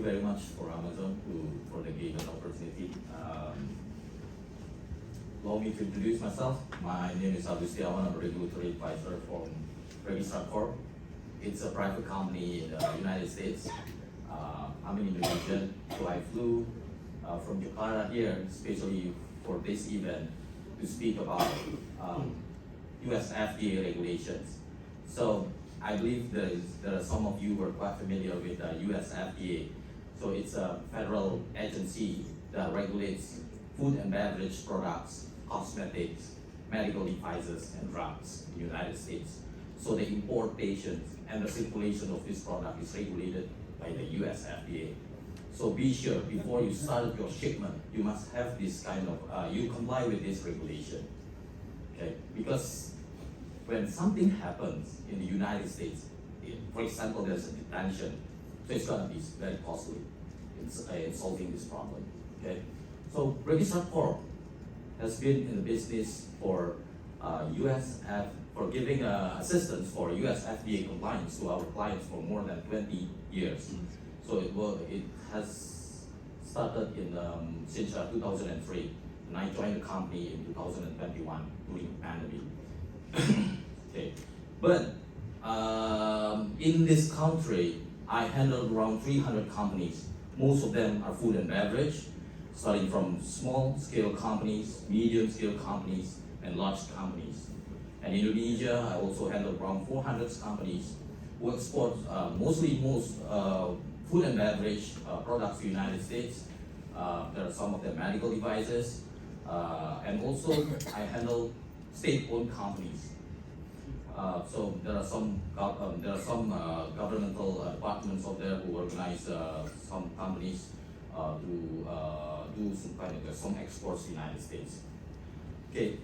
you very much for Amazon for the given opportunity. Allow me to introduce myself. My name is Agustiawan. I'm a regulatory advisor from Registrar Corp. It's a private company in the United States. I'm in Indonesia, so I flew from Jakarta here, especially for this event, to speak about US FDA regulations. So I believe there are some of you who are quite familiar with the US FDA. So it's a federal agency that regulates food and beverage products, cosmetics, medical devices, and drugs in the United States. So the importation and the circulation of this product is regulated by the US FDA. So be sure before you start your shipment, you must have this kind of, you comply with this regulation. Okay? Because when something happens in the United States, for example, there's a detention, so it's gonna be very costly in solving this problem. Okay? So Registrar Corp has been in the business for for giving assistance for US FDA compliance to our clients for more than 20 years. So it has started in since 2003, and I joined the company in 2021 during the pandemic. Okay, but in this country, I handled around 300 companies. Most of them are food and beverage, starting from small-scale companies, medium-scale companies, and large companies. And in Indonesia, I also handle around 400 companies who export most food and beverage products to the United States. There are some of them medical devices, and also I handle state-owned companies. So there are some governmental departments out there who organize some companies to do some exports to the United States. Okay,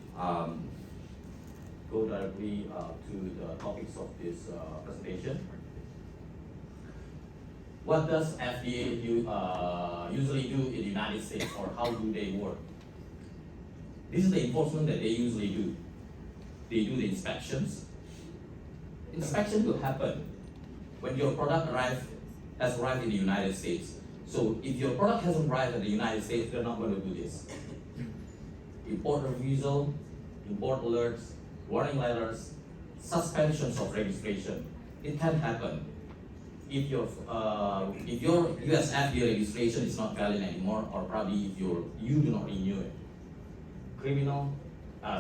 go directly to the topics of this presentation. What does FDA usually do in the United States, or how do they work? This is the enforcement that they usually do. They do the inspections. Inspection will happen when your product has arrived in the United States. So if your product hasn't arrived in the United States, they're not going to do this. Import refusal, import alerts, warning letters, suspensions of registration. It can happen if your US FDA registration is not valid anymore, or probably if you do not renew it.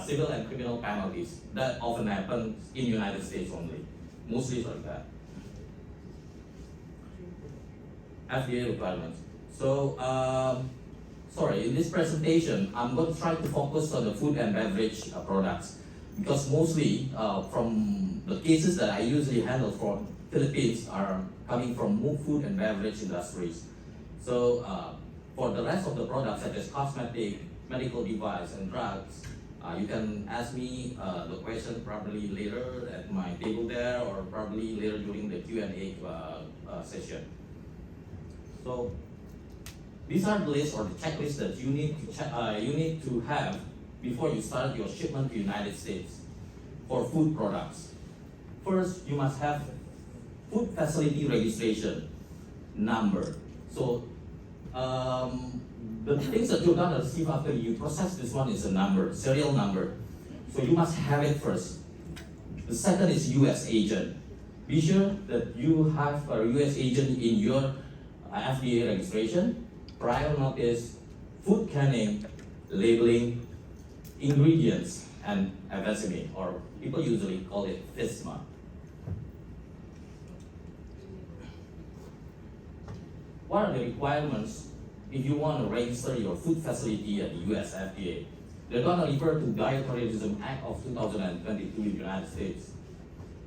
Civil and criminal penalties, that often happens in the United States only. Mostly like that. FDA requirements. So, sorry, in this presentation, I'm going to try to focus on the food and beverage products, because mostly from the cases that I usually handle for Philippines are coming from food and beverage industries. So, for the rest of the products, such as cosmetic, medical device, and drugs, you can ask me the question probably later at my table there, or probably later during the Q&A session. So these are the list or the checklist that you need to have before you start your shipment to the United States for food products. First, you must have food facility registration number. So the things that you're gonna receive after you process this one is a number, serial number. So you must have it first. The second is US agent. Be sure that you have a US agent in your FDA registration, prior notice, food canning, labeling, ingredients, and FSMA, or people usually call it FSMA. What are the requirements if you want to register your food facility at the US FDA? They're going to refer to Dietary Act of 2022 in the United States.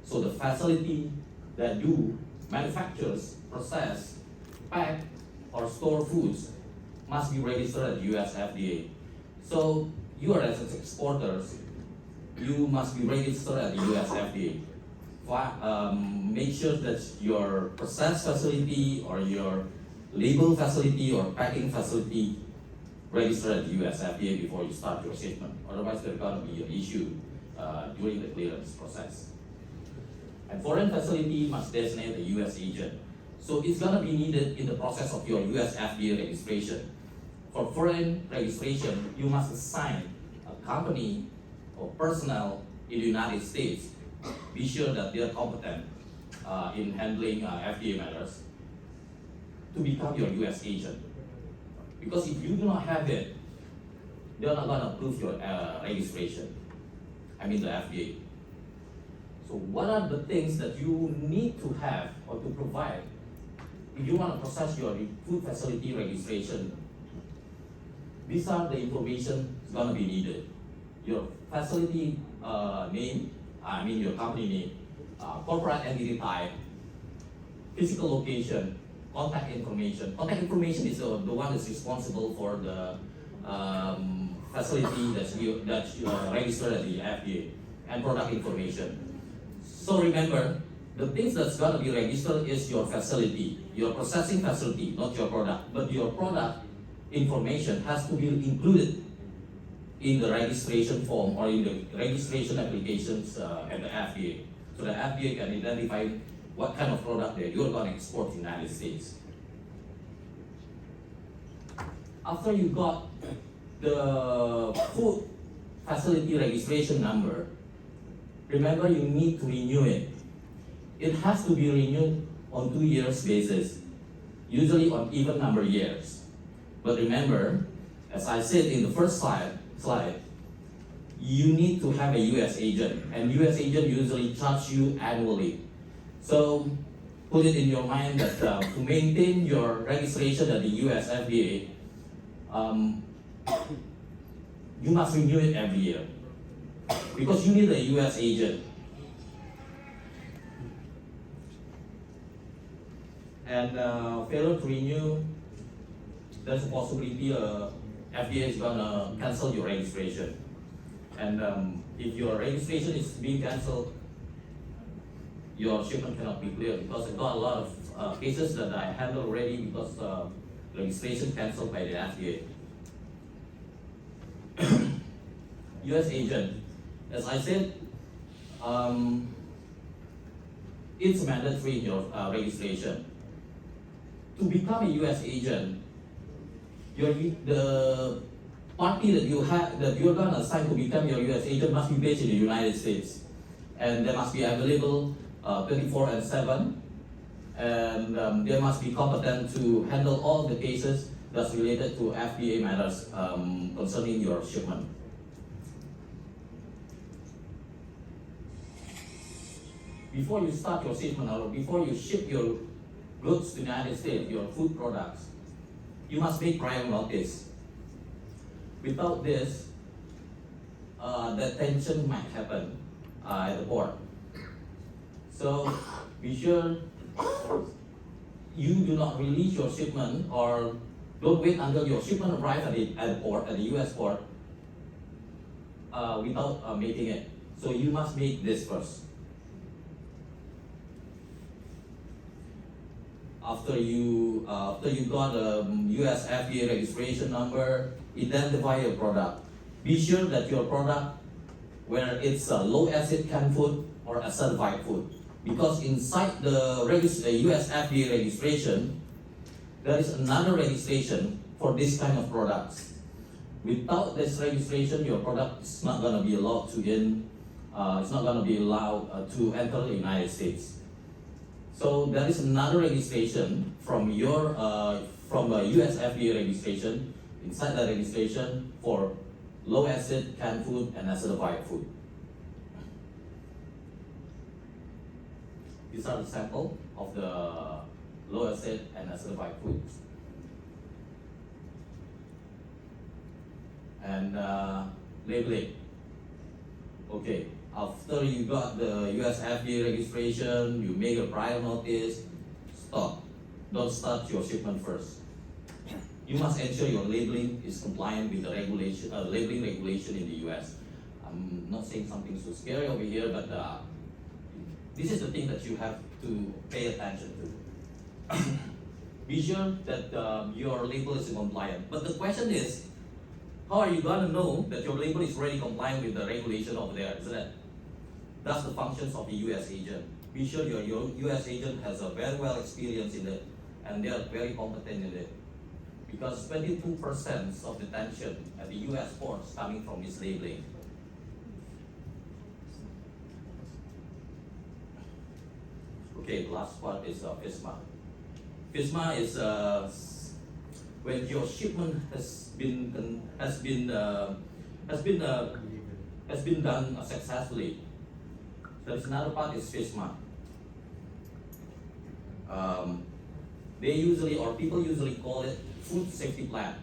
So the facility that do manufactures, process, pack, or store foods must be registered at the US FDA. So you are as exporters, you must be registered at the US FDA. Make sure that your process facility or your label facility or packing facility registered at the US FDA before you start your shipment. Otherwise, there's going to be an issue during the clearance process. And foreign facility must designate a US agent. So it's gonna be needed in the process of your US FDA registration. For foreign registration, you must assign a company or personnel in the United States. Be sure that they are competent in handling FDA matters to become your US agent. Because if you do not have it, they're not gonna approve your registration. I mean the FDA. So what are the things that you need to have or to provide if you want to process your food facility registration? These are the information that's gonna be needed. Your facility name, I mean your company name, corporate entity type, physical location, contact information. Contact information is the one that's responsible for the facility that's registered at the FDA, and product information. So remember, the things that's gonna be registered is your facility, your processing facility, not your product. But your product information has to be included in the registration form or in the registration applications at the FDA. So the FDA can identify what kind of product that you're gonna export to the United States. After you got the food facility registration number, remember you need to renew it. It has to be renewed on 2 years basis, usually on even number years. But remember, as I said in the first slide, you need to have a US agent, and US agent usually charge you annually. So put it in your mind that to maintain your registration at the US FDA, you must renew it every year because you need a US agent. And failure to renew, there's a possibility FDA is gonna cancel your registration. And if your registration is being canceled, your shipment cannot be cleared, because I've got a lot of cases that I handled already because registration canceled by the FDA. US agent, as I said, it's mandatory in your registration. To become a US agent, the party that you're gonna assign to become your US agent must be based in the United States, and they must be available 24/7, and they must be competent to handle all the cases that's related to FDA matters concerning your shipment. Before you start your shipment or before you ship your goods to the United States, your food products, you must make prior notice. Without this, the tension might happen at the port. So be sure you do not release your shipment, or don't wait until your shipment arrives at the port, at the US port, without making it. So you must make this first. After you got a US FDA registration number, identify your product. Be sure that your product, whether it's a low acid canned food or a certified food, because inside the US FDA registration, there is another registration for this kind of products. Without this registration, your product is not going to be allowed to enter the United States. So there is another registration from your US FDA registration, inside the registration for low acid canned food and acidified food. These are the sample of the low acid and acidified foods. And labeling. Okay, after you got the US FDA registration, you make a prior notice, stop. Don't start your shipment first. You must ensure your labeling is compliant with the labeling regulation in the US. I'm not saying something so scary over here, but this is the thing that you have to pay attention to. Be sure that your label is compliant. But the question is, how are you gonna know that your label is already compliant with the regulation over there, isn't it? That's the functions of the US agent. be sure your US agent has a very well experience in it, and they are very competent in it. Because 22% of the tension at the US ports coming from mislabeling. Okay, the last part is FISMA. FISMA is when your shipment has been done successfully. There is another part is FISMA. People usually call it food safety plan.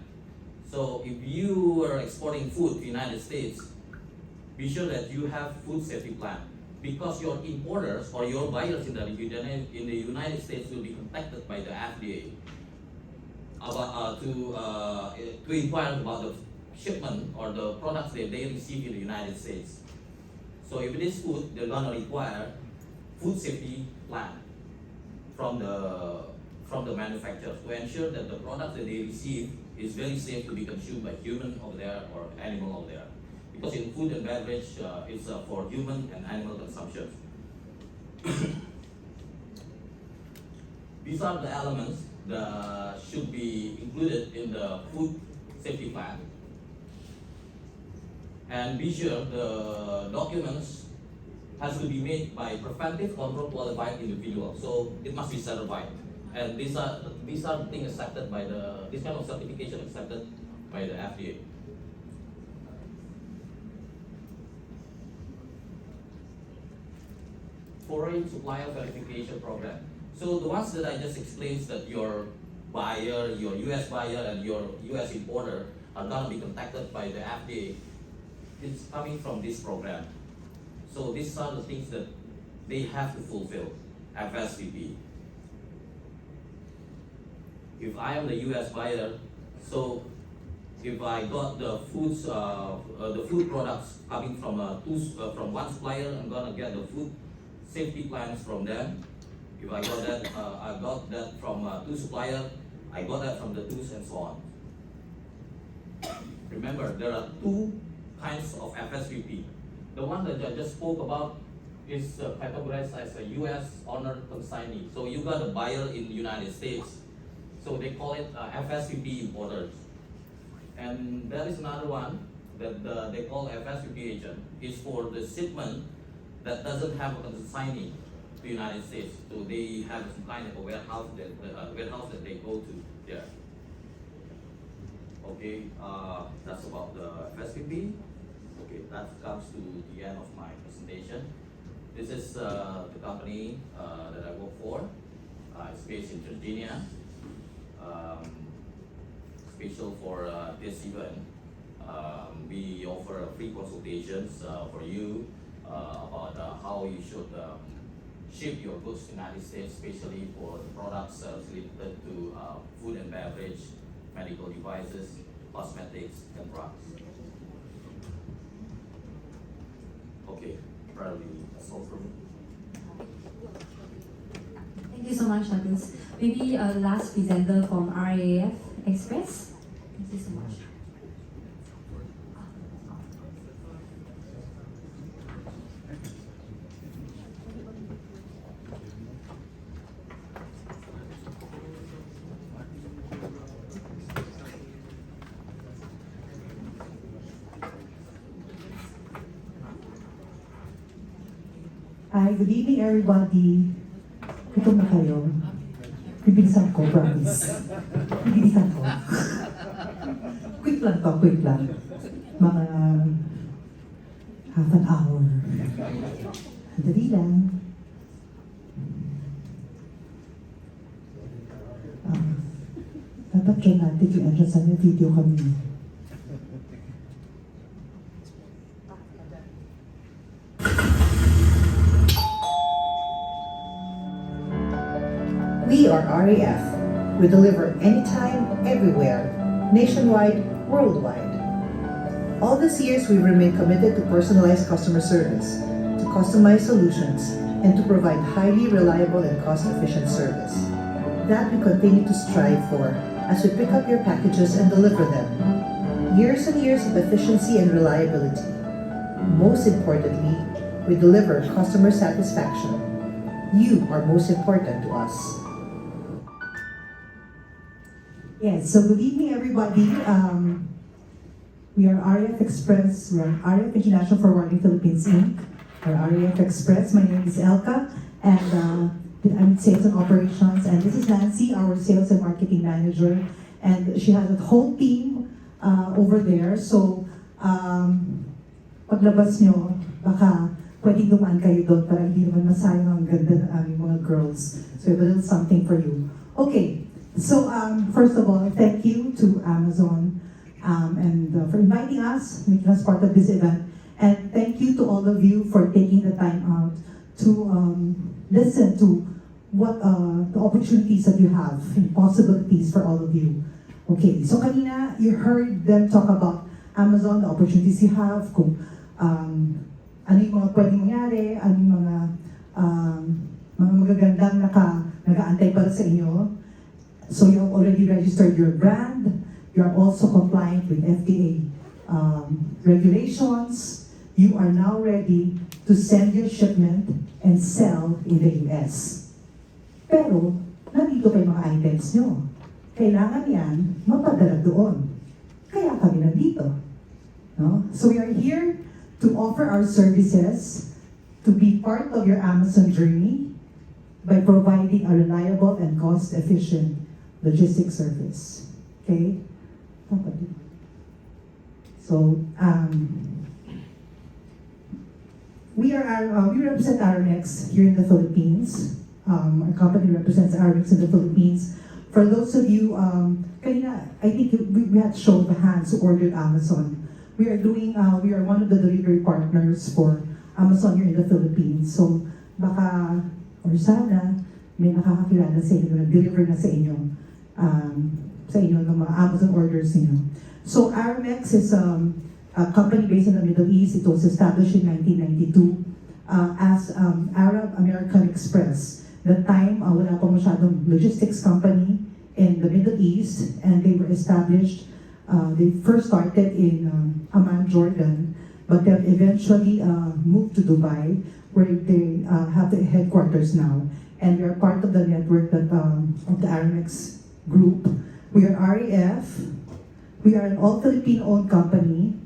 So if you are exporting food to the United States, be sure that you have food safety plan, because your importers or your buyers in the United States will be contacted by the FDA about to inquire about the shipment or the products that they receive in the United States. So if it is food, they're gonna require food safety plan from the manufacturers to ensure that the product that they receive is very safe to be consumed by human over there or animal over there. Because in food and beverage, it's for human and animal consumption. These are the elements that should be included in the food safety plan. And be sure the documents has to be made by preventive control qualified individual. So it must be certified. And these are things accepted by this kind of certification accepted by the FDA. Foreign supplier verification program. So the ones that I just explained, that your buyer, your US buyer and your US importer are gonna be contacted by the FDA, it's coming from this program. So these are the things that they have to fulfill, FSVP. If I am the US buyer, so if I got the food products coming from one supplier, I'm gonna get the food safety plans from them. If I got that, I got that from two suppliers, I got that from the twos, and so on. Remember, there are two kinds of FSVP. The one that I just spoke about is categorized as a US owner consignee. So you got a buyer in the United States, so they call it FSVP importers. And there is another one that they call FSVP agent, is for the shipment that doesn't have a consignee to the United States. So they have some kind of a warehouse that they go to there. Okay, that's about the FSVP. Okay, that comes to the end of my presentation. This is the company that I work for. It's based in Virginia. Special for this event, we offer free consultations for you about how you should ship your goods to the United States, especially for the products related to food and beverage, medical devices, cosmetics, and drugs. Okay, probably that's all for me. Thank you so much, Douglas. Maybe a last presenter from RAF Express. Thank you so much. Hi, good evening everybody. Gutom na kayo. Bibilisan ko, promise. Bibilisan ko. Quick lang to, quick lang. Mga half an hour. Dali lang. Dapat dramatic yung entrance sa video kami. We are RAF. We deliver anytime, everywhere, nationwide, worldwide. All these years, we've remained committed to personalized customer service, to customized solutions, and to provide highly reliable and cost-efficient service. That we continue to strive for as we pick up your packages and deliver them. Years and years of efficiency and reliability. Most importantly, we deliver customer satisfaction. You are most important to us. Yes, so good evening, everybody. We are RAF Express. We are RAF International Forwarding Philippines Inc. Or RAF Express. My name is Elka, and I'm Sales and Operations. And this is Nancy, our Sales and Marketing Manager. And she has a whole team over there. So, paglabas nyo, baka pwedeng dumaan kayo doon para hindi naman masayang ang ganda ng aming mga girls. So, we have a little something for you. Okay. So, first of all, thank you to Amazon and for inviting us, making us part of this event. And thank you to all of you for taking the time out to listen to what the opportunities that you have and possibilities for all of you. Okay, so kanina, you heard them talk about Amazon, the opportunities you have, kung ano yung mga pwedeng mangyari, ano yung mga magagandang nag-aantay para sa inyo. So you have already registered your brand. You are also compliant with FDA regulations. You are now ready to send your shipment and sell in the US. Pero, nandito kayo mga items nyo. Kailangan yan mapadala doon. Kaya kami nandito. No? So we are here to offer our services to be part of your Amazon journey by providing a reliable and cost-efficient logistics service. Okay? So, we represent Aramex here in the Philippines. Our company represents Aramex in the Philippines. For those of you, kanina, I think we had shown the hands who ordered Amazon. We are one of the delivery partners for Amazon here in the Philippines. So, baka, or sana, may nakakakilala sa inyo, nag-deliver na sa inyo ng mga Amazon orders niyo. So Aramex is a company based in the Middle East. It was established in 1992 as Arab American Express. That time, wala pa masyadong logistics company in the Middle East, and they were established, they first started in Amman, Jordan, but then eventually moved to Dubai, where they have the headquarters now. And we are part of the network that of the Aramex group. We are RAF. We are an all-Filipino-owned company.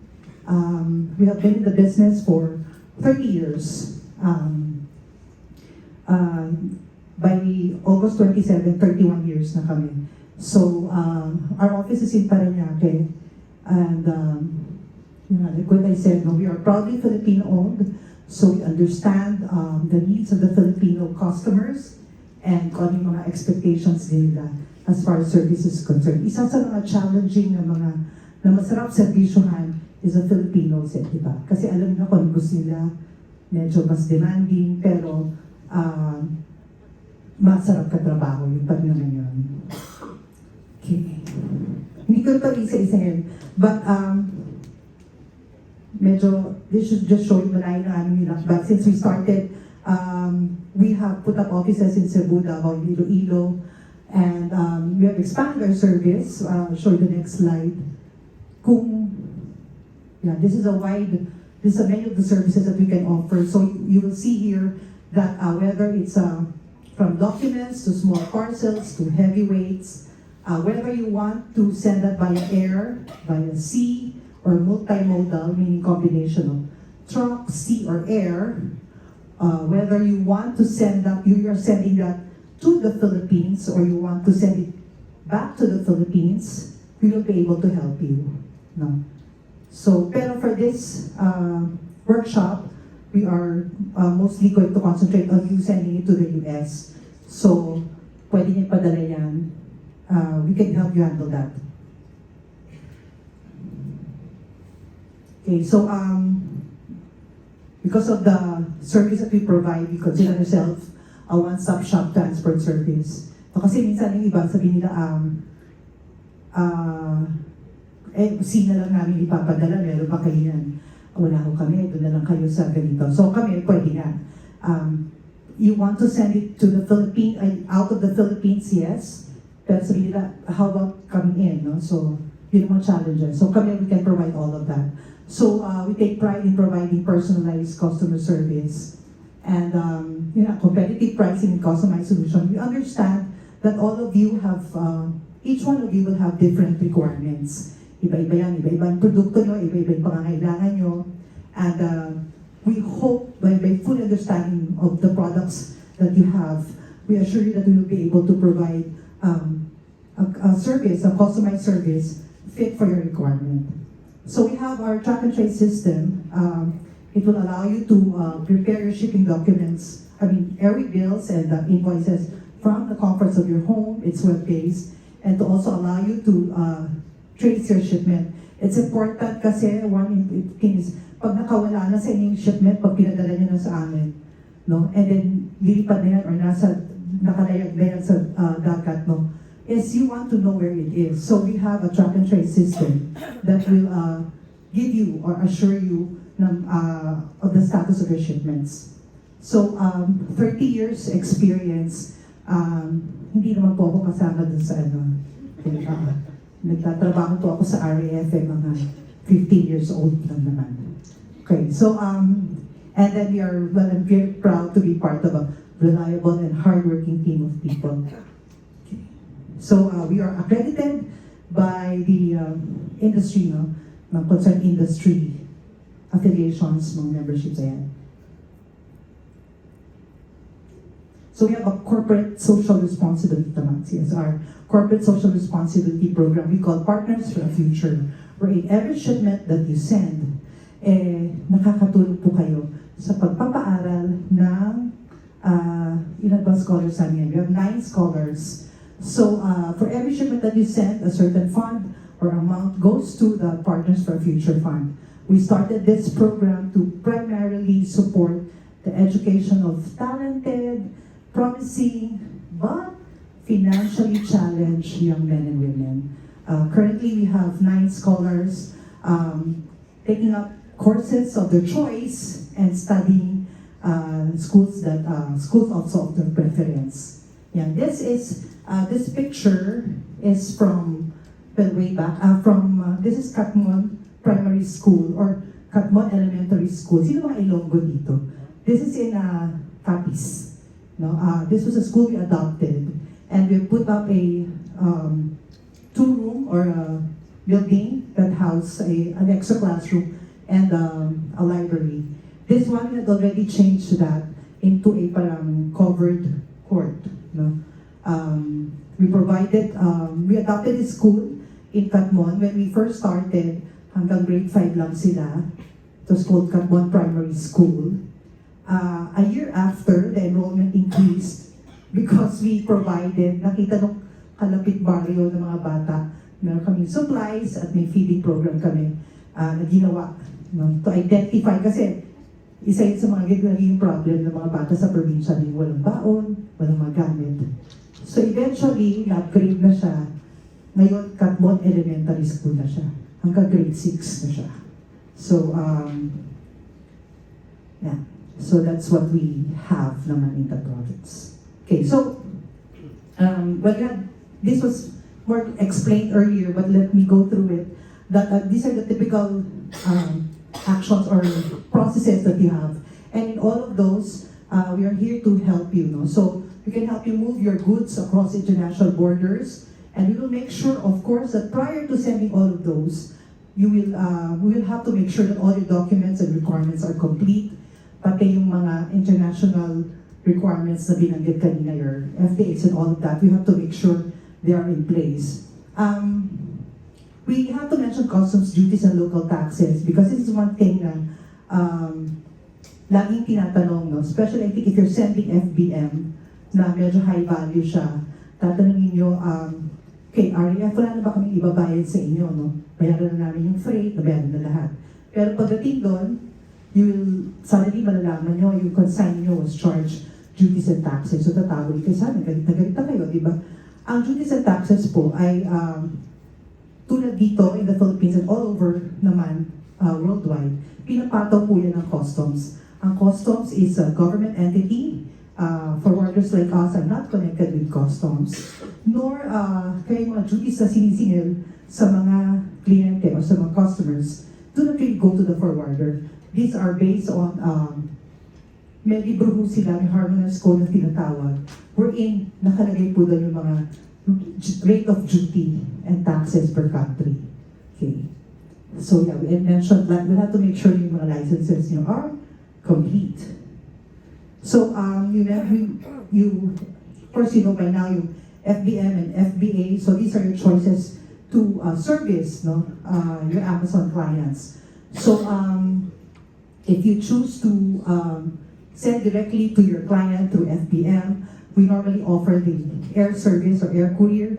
We have been in the business for 30 years. By August 27, 31 years na kami. So, our office is in Parañaque. And, like what I said, we are proudly Filipino-owned. So, we understand the needs of the Filipino customers and kung ano yung mga expectations nila as far as service is concerned. Isa sa mga challenging na masarap servisyohan is the Filipinos, di ba? Kasi alam na kung gusto nila, medyo mas demanding, pero masarap katrabaho, yung pag naman yun. Okay. Hindi ko ito isa-isahin, but medyo, this should just show you malayo na aming nila. But since we started, we have put up offices in Cebu, Davao, Iloilo, and we have expanded our service. Show you the next slide. This is a many of the services that we can offer. So you will see here that whether it's from documents to small parcels to heavyweights, whether you want to send that via air, via sea, or multimodal, meaning combination of truck, sea, or air, whether you want to send that, you are sending that to the Philippines, or you want to send it back to the Philippines, we will be able to help you. No? So, pero for this workshop, we are mostly going to concentrate on you sending it to the US. So, pwede niyo padala yan. We can help you handle that. Okay, so because of the service that we provide, we consider ourselves a one-stop shop transport service. So, kasi minsan yung iba, sabihin nila, sino lang namin ipapadala, meron ba kayo yan? Wala ko kami, doon na lang kayo sa ganito. So kami, pwede na. You want to send it to the Philippines, out of the Philippines, yes. Pero sabihin nila, how about coming in? No? So, yun ang mga challenges. So kami, we can provide all of that. So we take pride in providing personalized customer service and competitive pricing and customized solution. We understand that all of you have, each one of you will have different requirements. Iba-iba yan, iba-iba ang produkto nyo, iba-iba yung pangangailangan nyo. And we hope by full understanding of the products that you have, we assure you that we will be able to provide a service, a customized service fit for your requirement. So we have our track and trace system. It will allow you to prepare your shipping documents, every bills and invoices from the comforts of your home. It's web-based, and to also allow you to trace your shipment. It's important kasi one thing is, pag nakawala na sa inyong shipment, pag pinadala nyo na sa amin, no? And then, lilipad na yan or nakalayag na yan sa dagat, no? Is you want to know where it is. So we have a track and trace system that will give you or assure you of the status of your shipments. So, 30 years experience, hindi naman po ako kasama dun sa nagtatrabaho po ako sa RAF, mga 15 years old lang naman. Okay, so, and then I'm very proud to be part of a reliable and hardworking team of people. Okay. So, we are accredited by the industry, ng concerned industry affiliations, mga memberships, ayan. So we have a corporate social responsibility naman, CSR, corporate social responsibility program we call Partners for the Future, where in every shipment that you send, nakakatulong po kayo sa pagpapaaral ng ilan ba scholars namin? We have 9 scholars. So for every shipment that you send, a certain fund or amount goes to the Partners for the Future Fund. We started this program to primarily support the education of talented, promising, but financially challenged young men and women. Currently, we have 9 scholars taking up courses of their choice and studying schools also of their preference. Yeah, this picture is from way back. This is Katmon Primary School or Katmon Elementary School. Sino mga Ilonggo dito? This is in Capiz. No, this was a school we adopted, and we put up a 2-room or a building that housed an extra classroom and a library. This one had already changed that into a parang covered court. No? We adopted this school in Katmon when we first started. Hanggang grade 5 lang sila. It was called Katmon Primary School. A year after, the enrollment increased because we provided, nakita nung kalapit barrio ng mga bata, meron kaming supplies at may feeding program kami na ginawa to identify, kasi isa yun sa mga naging problem ng mga bata sa probinsya, walang baon, walang magamit. So eventually, na-upgrade na siya. Ngayon, Katmon Elementary School na siya. Hanggang grade 6 na siya. So, yeah. So that's what we have naman in the province. Okay, so, this was more explained earlier, but let me go through it. That these are the typical actions or processes that you have. And in all of those, we are here to help you. No? So, we can help you move your goods across international borders. And we will make sure, of course, that prior to sending all of those, we will have to make sure that all your documents and requirements are complete. Pati yung mga international requirements na binanggit kanina, your FDAs and all of that, we have to make sure they are in place. We have to mention customs duties and local taxes because this is one thing na laging tinatanong, no? Especially I think if you're sending FBM na medyo high value siya, tatanungin nyo, okay, RAF, wala na ba kaming ibabayad sa inyo, no? Bayaran na namin yung freight, nabayaran na lahat. Pero pagdating doon, you will suddenly malalaman nyo, yung consign nyo was charged duties and taxes. So tatawag kayo sa amin, galit na galit na kayo, di ba? Ang duties and taxes po ay tulad dito in the Philippines and all over naman worldwide, pinapataw po yan ng customs. Ang customs is a government entity. Forwarders like us are not connected with customs, nor kayo mga duties na sinisingil sa mga kliyente o sa mga customers do not really go to the forwarder. These are based on may libro po sila, may harmonious code na tinatawag, wherein nakalagay po doon yung mga rate of duty and taxes per country. Okay. So yeah, we mentioned that we have to make sure yung mga licenses are complete. So of course you know by now yung FBM and FBA, so these are your choices to service your Amazon clients. So if you choose to send directly to your client through FBM, we normally offer the air service or air courier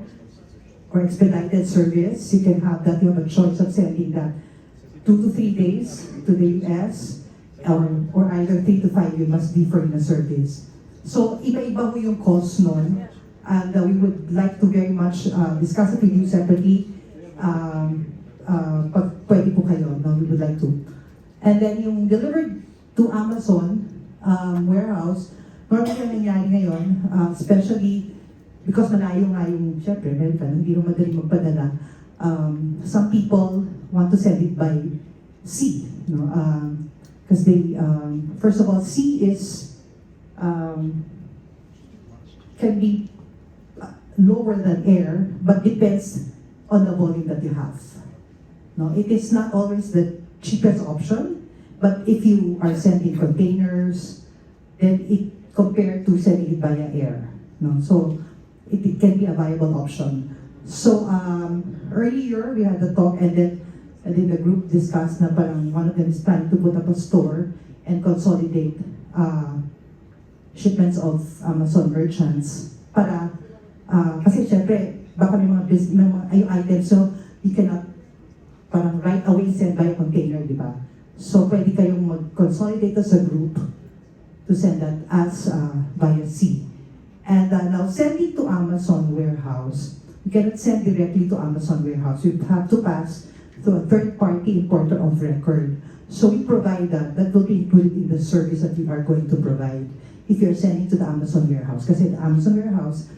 or expedited service. You can have that. You have a choice of sending that 2 to 3 days to the US, or either 3 to 5 you must be for the service. So iba-iba mo yung cost nun, and we would like to very much discuss it with you separately. Pag pwede po kayo, we would like to. And then yung delivered to Amazon warehouse, normally ang nangyari ngayon, especially because malayo nga yung, syempre, American, hindi rin madali magpadala. Some people want to send it by sea, because they, first of all, sea is, can be lower than air, but depends on the volume that you have. No, it is not always the cheapest option, but if you are sending containers, then it compared to sending it via air. No, so it can be a viable option. So earlier we had the talk, and then the group discussed na parang one of them is planning to put up a store and consolidate shipments of Amazon merchants para kasi syempre baka may mga items, so you cannot parang right away send by container, di ba? So pwede kayong mag-consolidate as a group to send that as via sea. And now sending to Amazon warehouse, you cannot send directly to Amazon warehouse. You have to pass to a third-party importer of record. So we provide that. That will be included in the service that we are going to provide if you're sending to the Amazon warehouse. Kasi the Amazon warehouse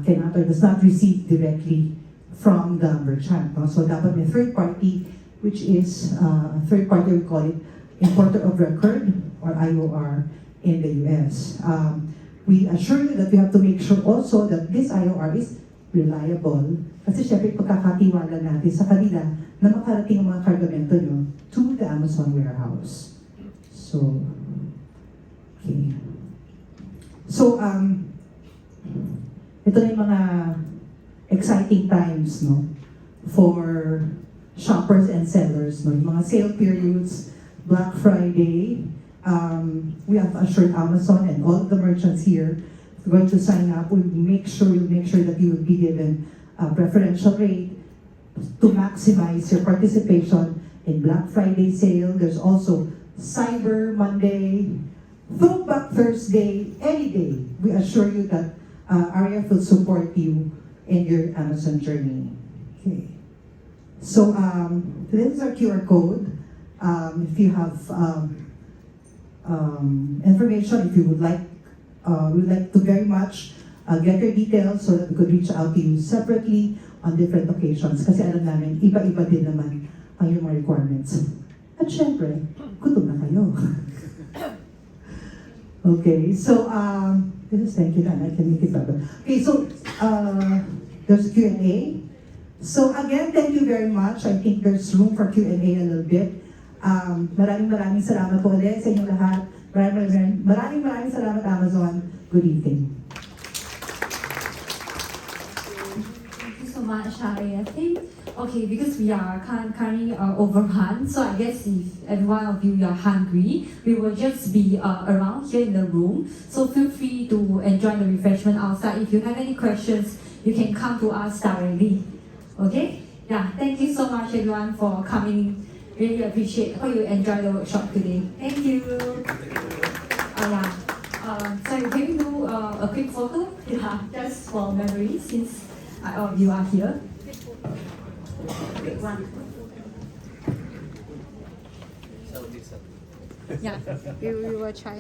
cannot or does not receive directly from the merchant. No? So dapat may third-party, which is third-party, we call it importer of record or IOR in the US. We assure you that we have to make sure also that this IOR is reliable. Kasi syempre pagkakatiwala natin sa kanila na makarating ang mga kargamento nyo to the Amazon warehouse. So, okay. So, ito na yung mga exciting times, no, for shoppers and sellers, no, yung mga sale periods, Black Friday. We have assured Amazon and all of the merchants here going to sign up. We'll make sure that you will be given a preferential rate to maximize your participation in Black Friday sale. There's also Cyber Monday, Throwback Thursday, any day. We assure you that RAF will support you in your Amazon journey. Okay. So this is our QR code. If you have information, if you would like, we would like to very much get your details so that we could reach out to you separately on different occasions. Kasi alam namin, iba-iba din naman ang yung mga requirements. At syempre, gutom na kayo. Okay, so this is thank you, and I can make it better. Okay, so there's Q&A. So again, thank you very much. I think there's room for Q&A a little bit. Maraming salamat po ulit sa inyong lahat. Maraming salamat, Amazon. Good evening. Thank you so much, I think, okay, because we are currently overrun, so I guess if every one of you are hungry, we will just be around here in the room. So feel free to enjoy the refreshment outside. If you have any questions, you can come to us directly. Okay? Yeah, thank you so much everyone for coming. Really appreciate. Hope you enjoy the workshop today. Thank you. Sorry, can we do a quick photo? Yeah, just for memory since all of you are here. Quick one. Yeah, we will try.